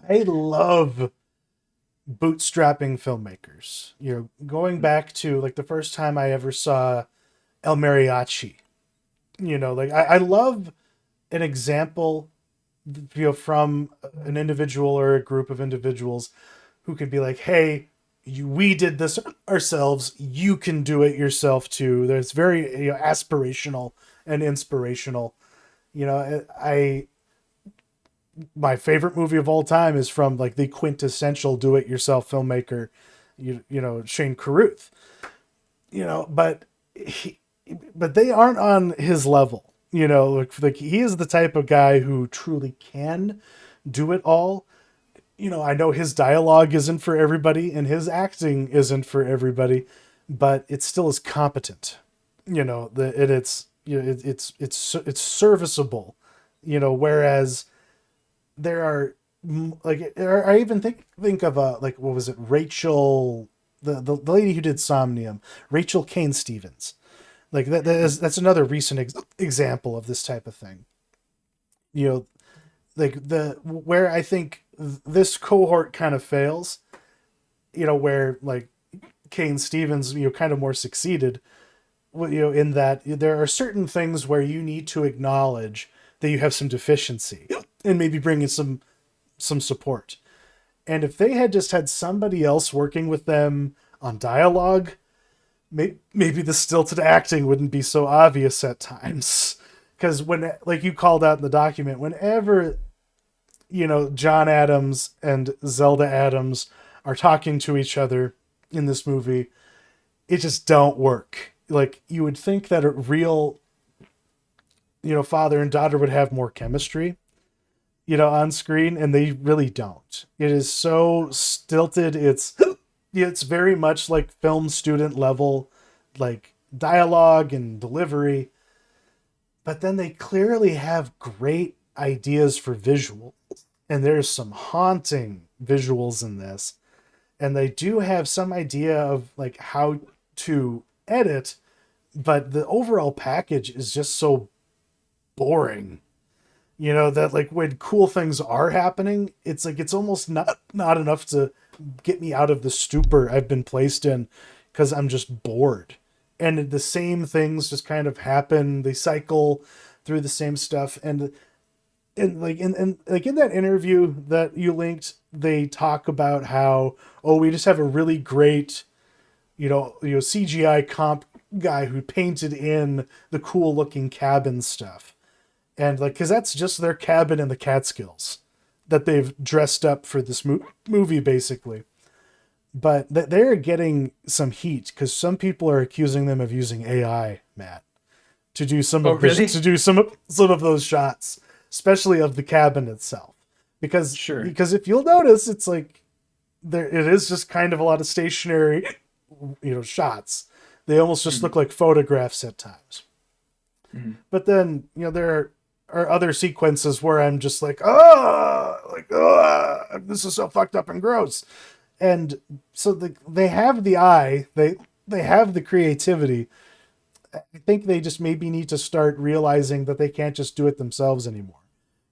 love bootstrapping filmmakers. Going back to like the first time I ever saw El Mariachi. Like I love an example, from an individual or a group of individuals who could be like, "Hey, we did this ourselves. You can do it yourself too." There's very aspirational and inspirational. I my favorite movie of all time is from like the quintessential do-it-yourself filmmaker, Shane Carruth. But but they aren't on his level. Like he is the type of guy who truly can do it all. I know his dialogue isn't for everybody and his acting isn't for everybody, but it still is competent. It's serviceable. Whereas there are like I even think of like what was it, Rachel, the lady who did Somnium, Rachel Kane Stevens. Like that's another recent example of this type of thing. Like where I think this cohort kind of fails, where like Kane Stevens kind of more succeeded, in that there are certain things where you need to acknowledge that you have some deficiency and maybe bring in some support. And if they had just had somebody else working with them on dialogue, maybe the stilted acting wouldn't be so obvious at times. Because when, like you called out in the document, whenever, John Adams and Zelda Adams are talking to each other in this movie, it just don't work. Like you would think that a real, father and daughter would have more chemistry, on screen, and they really don't. It is so stilted. It's very much like film student level, like dialogue and delivery. But then they clearly have great ideas for visual, and there's some haunting visuals in this. And they do have some idea of like how to edit, but the overall package is just so boring. That like when cool things are happening, it's like it's almost not enough to get me out of the stupor I've been placed in, because I'm just bored. And the same things just kind of happen. They cycle through the same stuff. And like in that interview that you linked, they talk about how, we just have a really great, CGI comp guy who painted in the cool looking cabin stuff. And like, cause that's just their cabin in the Catskills that they've dressed up for this movie basically. But they're getting some heat because some people are accusing them of using AI, Matt, to do some of those shots, especially of the cabin itself. Because if you'll notice, it's like it is just kind of a lot of stationary, shots. They almost just look like photographs at times. Mm-hmm. But then, there are are other sequences where I'm just like, oh, this is so fucked up and gross. And so they have the eye, they have the creativity. I think they just maybe need to start realizing that they can't just do it themselves anymore.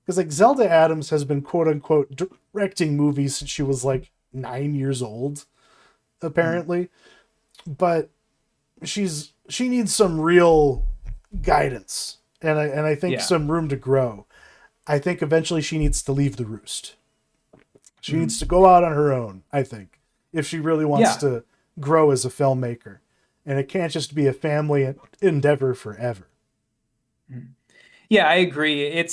Because like Zelda Adams has been quote unquote directing movies since she was like 9 years old, apparently. But she needs some real guidance, and I think Yeah. some room to grow. I think eventually she needs to leave the roost. She needs to go out on her own, I think, if she really wants Yeah. to grow as a filmmaker. And it can't just be a family endeavor forever. Yeah, I agree.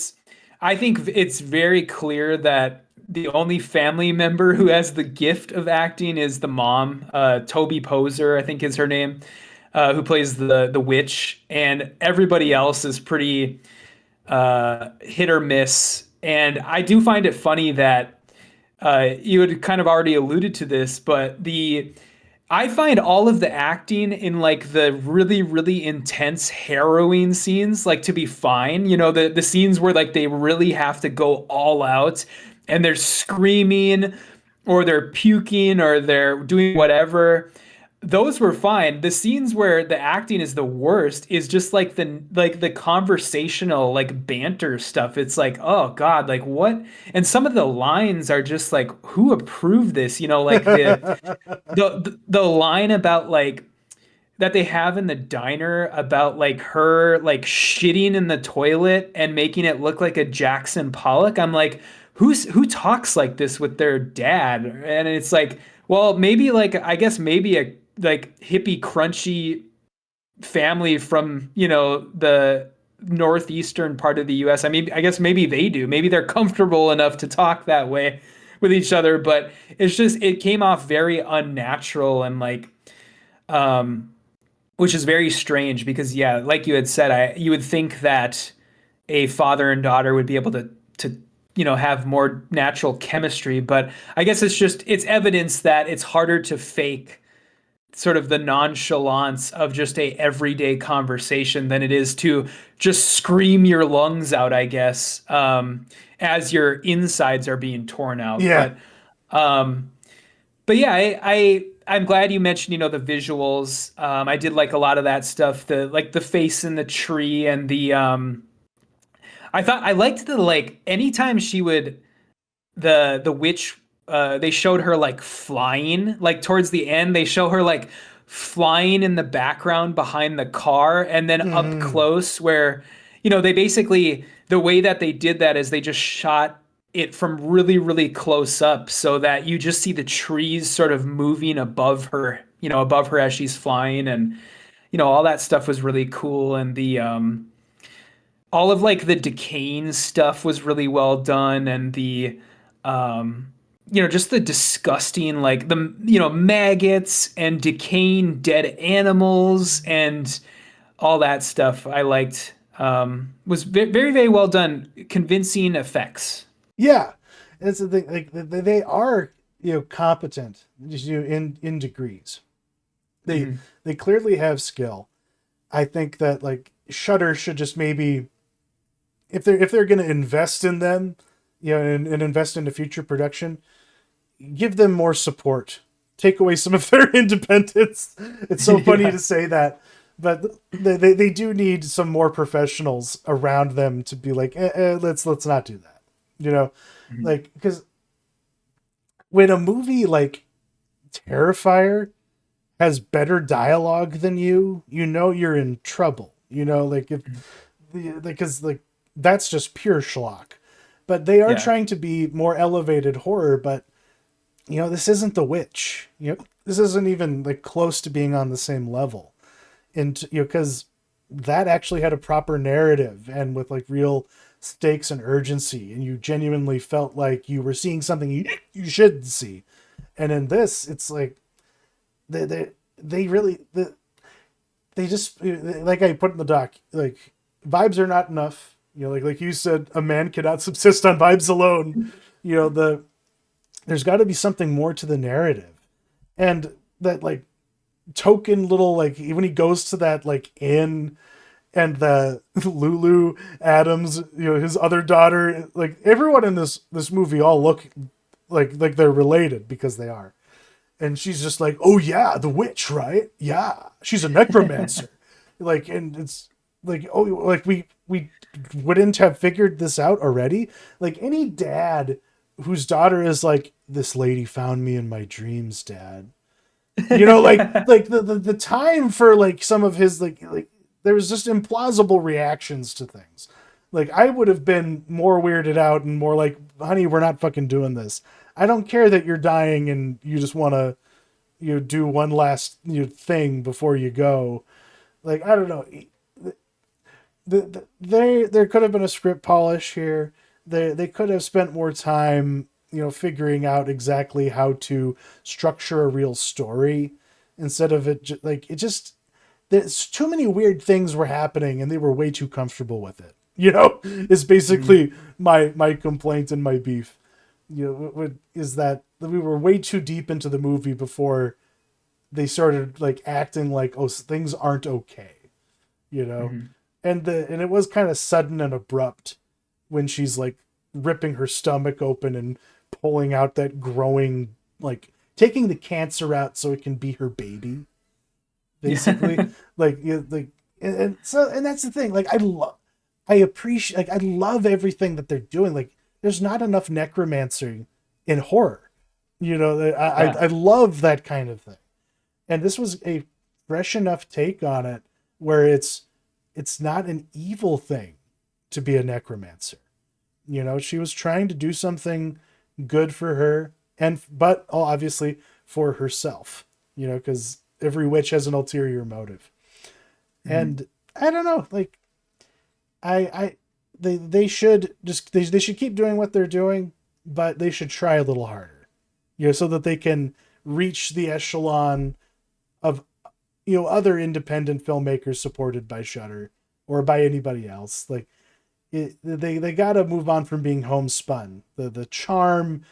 I think it's very clear that the only family member who has the gift of acting is the mom, Toby Poser, I think is her name, who plays the witch, and everybody else is pretty hit or miss. And I do find it funny that you had kind of already alluded to this, but I find all of the acting in like the really, really intense harrowing scenes like to be fine. You know, the scenes where like they really have to go all out and they're screaming or they're puking or they're doing whatever. Those were fine. The scenes where the acting is the worst is just like the conversational like banter stuff. It's like, oh God, like what? And some of the lines are just like, who approved this? You know, like the line about like that they have in the diner about like her like shitting in the toilet and making it look like a Jackson Pollock. I'm like, who talks like this with their dad? And it's like, well, maybe like I guess maybe a like hippie crunchy family from, you know, the northeastern part of the US. I mean, I guess maybe they do. Maybe they're comfortable enough to talk that way with each other, but it's just it came off very unnatural and like um which is very strange because yeah, like you had said, I you would think that a father and daughter would be able to you know have more natural chemistry, but I guess it's just it's evidence that it's harder to fake sort of the nonchalance of just a everyday conversation than it is to just scream your lungs out, I guess, as your insides are being torn out. Yeah. Um, but yeah, I'm glad you mentioned, you know, the visuals. I did like a lot of that stuff, the like the face in the tree and the I thought I liked the like anytime she would the witch they showed her like flying, like towards the end they show her like flying in the background behind the car and then up Mm-hmm. close where you know they basically the way that they did that is they just shot it from really really close up so that you just see the trees sort of moving above her, you know, above her as she's flying and you know all that stuff was really cool and the all of like the decaying stuff was really well done and the um you know just the disgusting like the you know maggots and decaying dead animals and all that stuff I liked was very very well done, convincing effects. Yeah. It's the thing. Like they are, competent just, in degrees. They, Mhm. they clearly have skill. I think that like Shutter should just maybe, if they're going to invest in them, and invest into future production, give them more support. Take away some of their independence. It's so funny Yeah. to say that, but they do need some more professionals around them to be like, let's not do that. Mhm. Like because when a movie like Terrifier has better dialogue than you know you're in trouble. Like if because like that's just pure schlock. But they are Yeah. trying to be more elevated horror, but this isn't The Witch. This isn't even like close to being on the same level. And because that actually had a proper narrative and with like real stakes and urgency, and you genuinely felt like you were seeing something you shouldn't see. And in this, it's like they really they just, like I put in the doc, like vibes are not enough. Like you said, a man cannot subsist on vibes alone. There's got to be something more to the narrative, and that like token little like when he goes to that like inn and the Lulu Adams, his other daughter, like everyone in this movie all look like they're related because they are. And she's just like, "Oh yeah, the witch, right? Yeah, she's a necromancer." Like, and it's like, oh, like we wouldn't have figured this out already. Like any dad whose daughter is like, "This lady found me in my dreams, dad." Like the time for like some of his like there was just implausible reactions to things. Like I would have been more weirded out and more like, honey, we're not fucking doing this. I don't care that you're dying and you just want to do one last thing before you go. Like I don't know. There could have been a script polish here. They could have spent more time figuring out exactly how to structure a real story instead of it just there's too many weird things were happening and they were way too comfortable with it. Is basically my complaint and my beef. Is that we were way too deep into the movie before they started like acting like, oh, things aren't okay, Mm-hmm. and it was kind of sudden and abrupt when she's like ripping her stomach open and pulling out that growing, like taking the cancer out so it can be her baby, basically. Yeah. Like and that's the thing. Like I appreciate, like I love everything that they're doing. Like there's not enough necromancy in horror. Yeah. I love that kind of thing. And this was a fresh enough take on it where it's not an evil thing to be a necromancer. She was trying to do something good for her but obviously for herself, because every witch has an ulterior motive. Mm-hmm. And I don't know, like I they should just they should keep doing what they're doing, but they should try a little harder, so that they can reach the echelon of other independent filmmakers supported by Shudder or by anybody else. Like they got to move on from being homespun. The charm,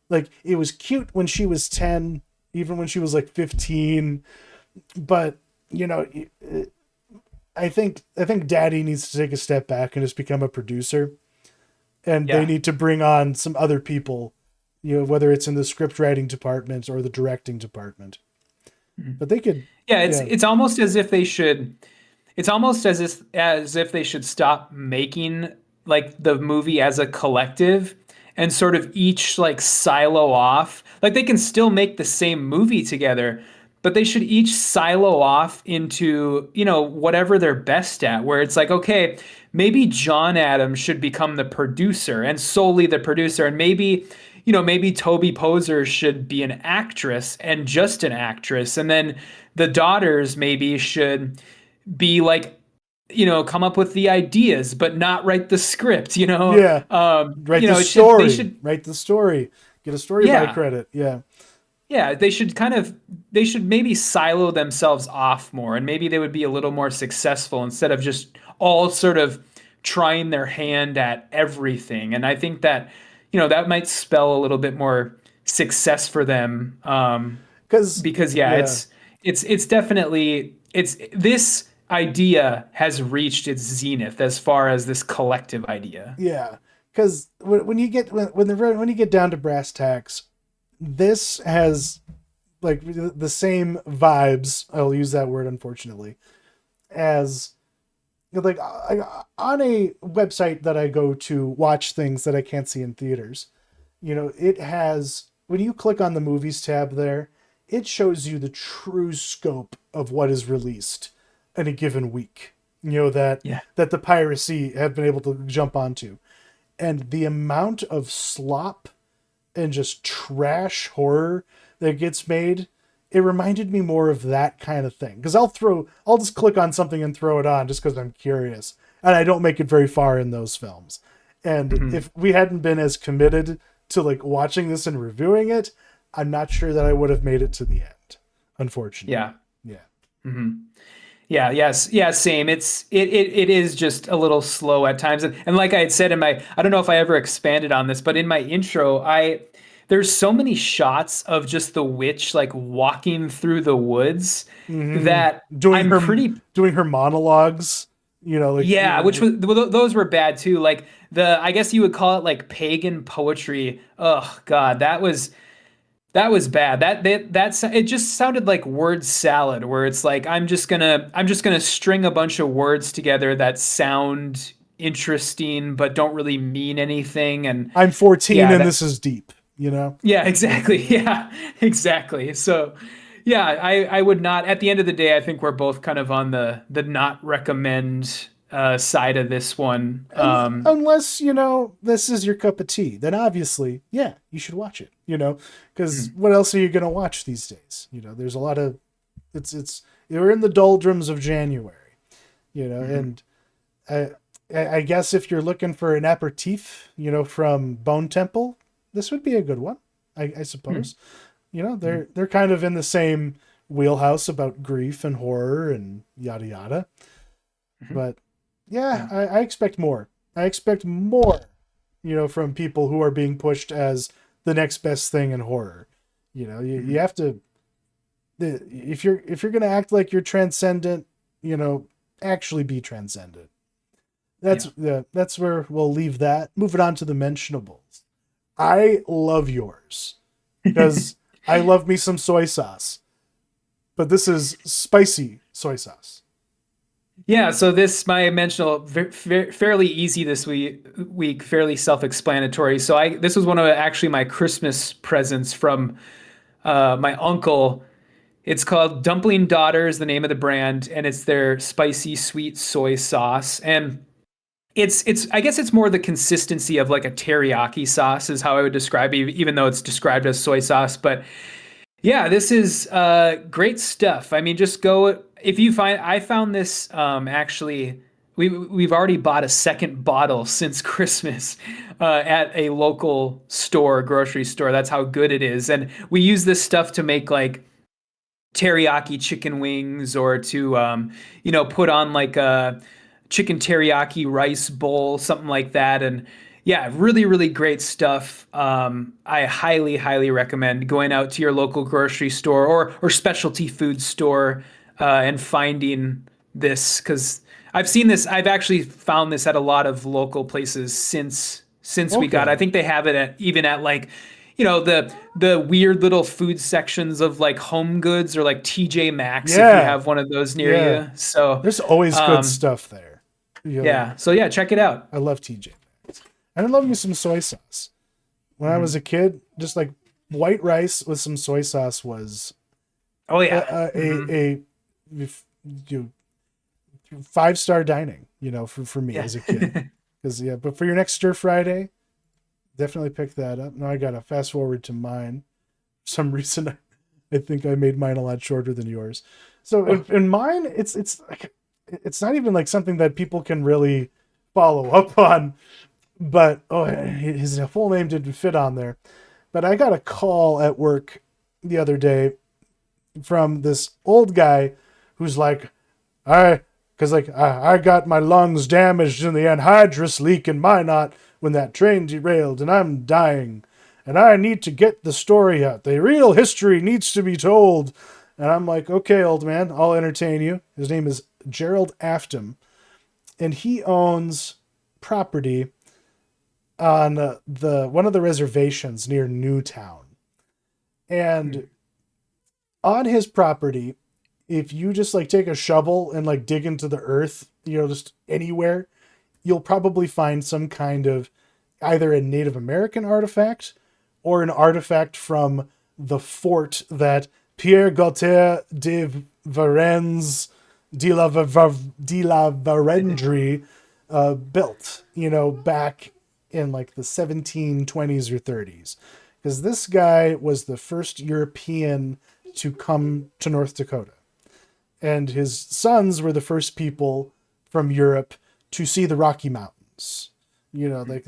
like it was cute when she was 10, even when she was like 15, but I think Daddy needs to take a step back and just become a producer, and they Yeah. need to bring on some other people, whether it's in the script writing department or the directing department. Mhm. But they could, Yeah, it's yeah, it's almost as if they should it's almost as if they should stop making like the movie as a collective and sort of each like silo off. Like they can still make the same movie together, but they should each silo off into, whatever they're best at, where it's like, okay, maybe John Adams should become the producer and solely the producer, and maybe Toby Poser should be an actress and just an actress, and then the daughters maybe should be like, come up with the ideas but not write the script. yeah, write the It should they story, should write the story, get a story by yeah. credit. Yeah. Yeah, they should maybe silo themselves off more, and maybe they would be a little more successful instead of just all sort of trying their hand at everything. And I think that, that might spell a little bit more success for them. Because, Because yeah, yeah, it's definitely it's this idea has reached its zenith as far as this collective idea. yeah. Because when you get when you get down to brass tacks, this has like the same vibes. I'll use that word, unfortunately, as like on a website that I go to watch things that I can't see in theaters. It has, when you click on the movies tab there, it shows you the true scope of what is released in a given week. That Yeah. the piracy have been able to jump onto, and the amount of slop and just trash horror that gets made, it reminded me more of that kind of thing. Because I'll just click on something and throw it on just because I'm curious, and I don't make it very far in those films. And Mhm. if we hadn't been as committed to like watching this and reviewing it, I'm not sure that I would have made it to the end, unfortunately. Yeah. Yeah. Mhm. Yeah, yes, yeah, same. It is just a little slow at times, and like I had said I don't know if I ever expanded on this, but in my intro, there's so many shots of just the witch like walking through the woods Hmm. that I'm pretty Doing her monologues. Like Yeah, which was well, those were bad too. Like I guess you would call it like pagan poetry. Oh God, that was bad. It just sounded like word salad, where it's like I'm just gonna string a bunch of words together that sound interesting but don't really mean anything. And I'm 14 yeah, and this is deep, you know? yeah, exactly. Yeah, exactly. So, yeah, I would not. At the end of the day, I think we're both kind of on the not recommend side of this one. Unless, this is your cup of tea, then obviously, yeah, you should watch it, because Mm, what else are you going to watch these days? There's a lot of, you're in the doldrums of January, mhm, and I, I guess if you're looking for an aperitif, from Bone Temple, this would be a good one, I mm, suppose. mm, They're kind of in the same wheelhouse about grief and horror and yada yada. mhm. But yeah, Yeah. I expect more. I expect more, from people who are being pushed as the next best thing in horror. You Mhm. have to, if you're gonna act like you're transcendent, actually be transcendent. Yeah. That's where we'll leave that. Moving on to the mentionables. I love yours because I love me some soy sauce, but this is spicy soy sauce. Yeah, so this my mentional fairly easy this week, fairly self-explanatory. So I this was one of actually my Christmas presents from my uncle. It's called Dumpling Daughter is the name of the brand, and it's their spicy sweet soy sauce. And it's I guess it's more the consistency of like a teriyaki sauce is how I would describe it, even though it's described as soy sauce. But yeah, this is great stuff. I mean, just go if you find. I found this actually. We've already bought a second bottle since Christmas at a local store, grocery store. That's how good it is, and we use this stuff to make like teriyaki chicken wings or to put on like a chicken teriyaki rice bowl, something like that. And yeah, really, really great stuff. I highly recommend going out to your local grocery store or specialty food store and finding this because I've actually found this at a lot of local places since we got it. I Okay. think they have it even at like the weird little food sections of like Home Goods or like TJ Maxx if you Yeah. have one of those near Yeah. you. So There's always good um stuff there. yeah. So yeah, check it out. I love TJ. And I love me some soy sauce. When I was Hmm. a kid, just like white rice with some soy sauce was Oh a yeah. a, Hmm. a, a you 5-star dining, for me Yeah. as a kid. Because yeah, but for your next stir Friday, definitely pick that up. Now I gotta fast forward to mine. For some reason, I think I made mine a lot shorter than yours. So Oh. in mine, it's like it's not even like something that people can really follow up on. But his full name didn't fit on there. But I got a call at work the other day from this old guy who's like, because like I got my lungs damaged in the anhydrous leak in Minot when that train derailed, and I'm dying, and I need to get the story out. The real history needs to be told. And I'm like, okay, old man, I'll entertain you. His name is Gerald Afton, and he owns property on the one of the reservations near Newtown. And on his property, if you just like take a shovel and like dig into the earth, just anywhere, you'll probably find some kind of either a Native American artifact or an artifact from the fort that Pierre Gaultier de Varennes de la Varendrye built, back in like the 1720s or 30s. Because this guy was the first European to come to North Dakota. And his sons were the first people from Europe to see the Rocky Mountains. Like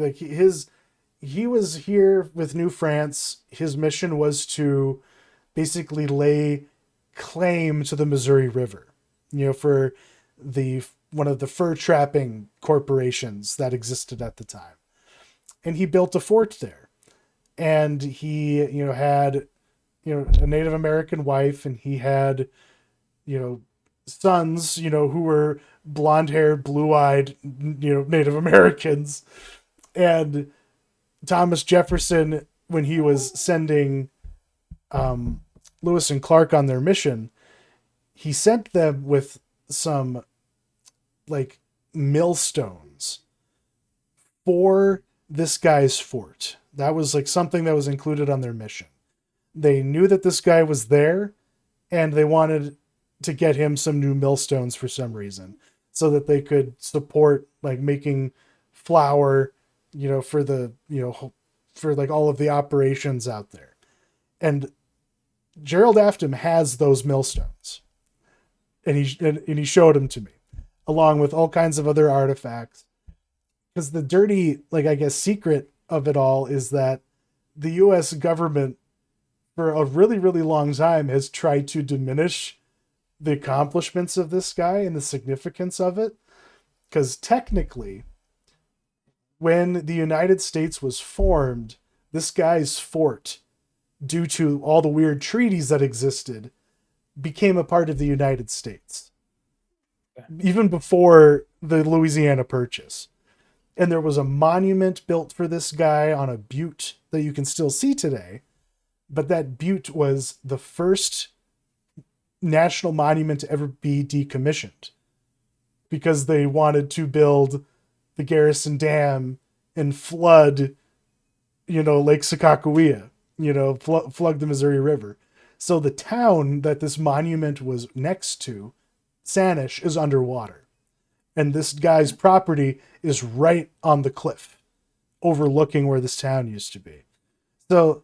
he was here with New France. His mission was to basically lay claim to the Missouri River, for the one of the fur trapping corporations that existed at the time. And he built a fort there. And he, had, a Native American wife, and he had, you know, sons, who were blonde-haired, blue-eyed, Native Americans. And Thomas Jefferson, when he was sending Lewis and Clark on their mission, he sent them with some like millstones for this guy's fort. That was like something that was included on their mission. They knew that this guy was there, and they wanted to get him some new millstones for some reason, so that they could support like making flour, for the, for like all of the operations out there. And Gerald Afton has those millstones, and he showed them to me, along with all kinds of other artifacts. Because the dirty, like, I guess, secret of it all is that the U.S. government, for a really, really long time, has tried to diminish the accomplishments of this guy and the significance of it. Because technically, when the United States was formed, this guy's fort, due to all the weird treaties that existed, became a part of the United States. Even before the Louisiana Purchase. And there was a monument built for this guy on a butte that you can still see today. But that butte was the first national monument to ever be decommissioned, because they wanted to build the Garrison Dam and flood, Lake Sakakawea, flood the Missouri River. So the town that this monument was next to, Sanish, is underwater. And this guy's property is right on the cliff, overlooking where this town used to be. So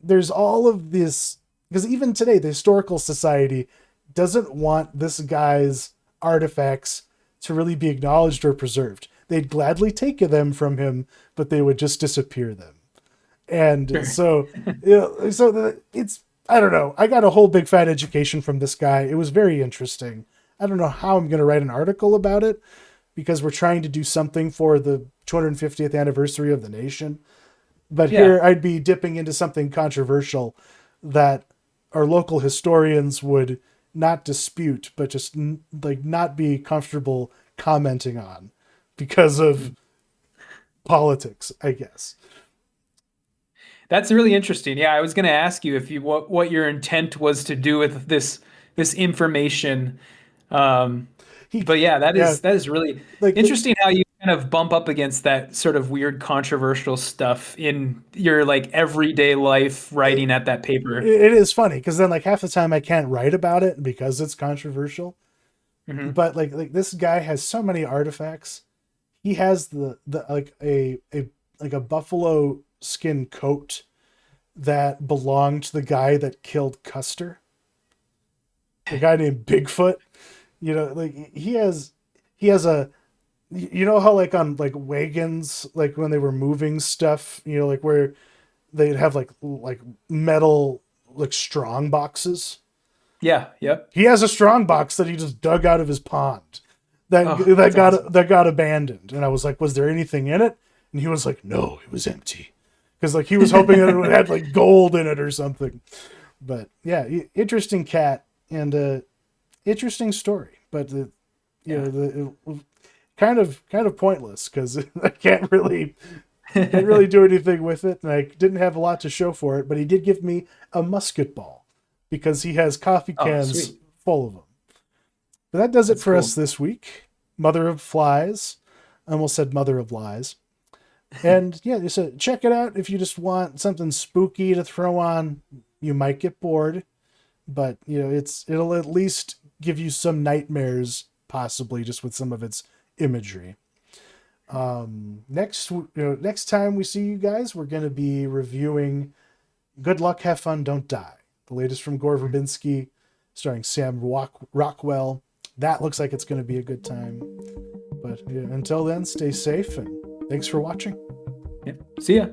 there's all of this, because even today, the Historical Society doesn't want this guy's artifacts to really be acknowledged or preserved. They'd gladly take them from him, but they would just disappear them. And so, it's, I don't know. I got a whole big fat education from this guy. It was very interesting. I don't know how I'm going to write an article about it, because we're trying to do something for the 250th anniversary of the nation. But here I'd be dipping into something controversial that our local historians would not dispute, but just like not be comfortable commenting on because of politics, I guess. That's really interesting. Yeah, I was going to ask you if you what your intent was to do with this information. But yeah, that is really like interesting how you kind of bump up against that sort of weird controversial stuff in your like everyday life writing at that paper. It is funny because then like half the time I can't write about it because it's controversial. Mm-hmm. But like this guy has so many artifacts. He has the like a buffalo skin coat that belonged to the guy that killed Custer. The guy named Bigfoot. Like he has a, how like on like wagons, like when they were moving stuff, like where they'd have like metal, like strong boxes. Yeah. Yep. He has a strong box that he just dug out of his pond that awesome. that got abandoned. And I was like, was there anything in it? And he was like, no, it was empty. Because like he was hoping that it had like gold in it or something. But yeah, interesting cat and interesting story. But kind of pointless because I can't really do anything with it, and I didn't have a lot to show for it. But he did give me a musket ball because he has coffee cans full of them. But that does it for us this week. Mother of Flies. I almost said Mother of Lies. And yeah, so check it out if you just want something spooky to throw on. You might get bored, but it'll at least give you some nightmares, possibly just with some of its imagery. Next time we see you guys, we're going to be reviewing Good Luck, Have Fun, Don't Die, the latest from Gore Verbinski, starring Sam Rockwell. That looks like it's going to be a good time. But until then, stay safe and thanks for watching. Yeah. See ya.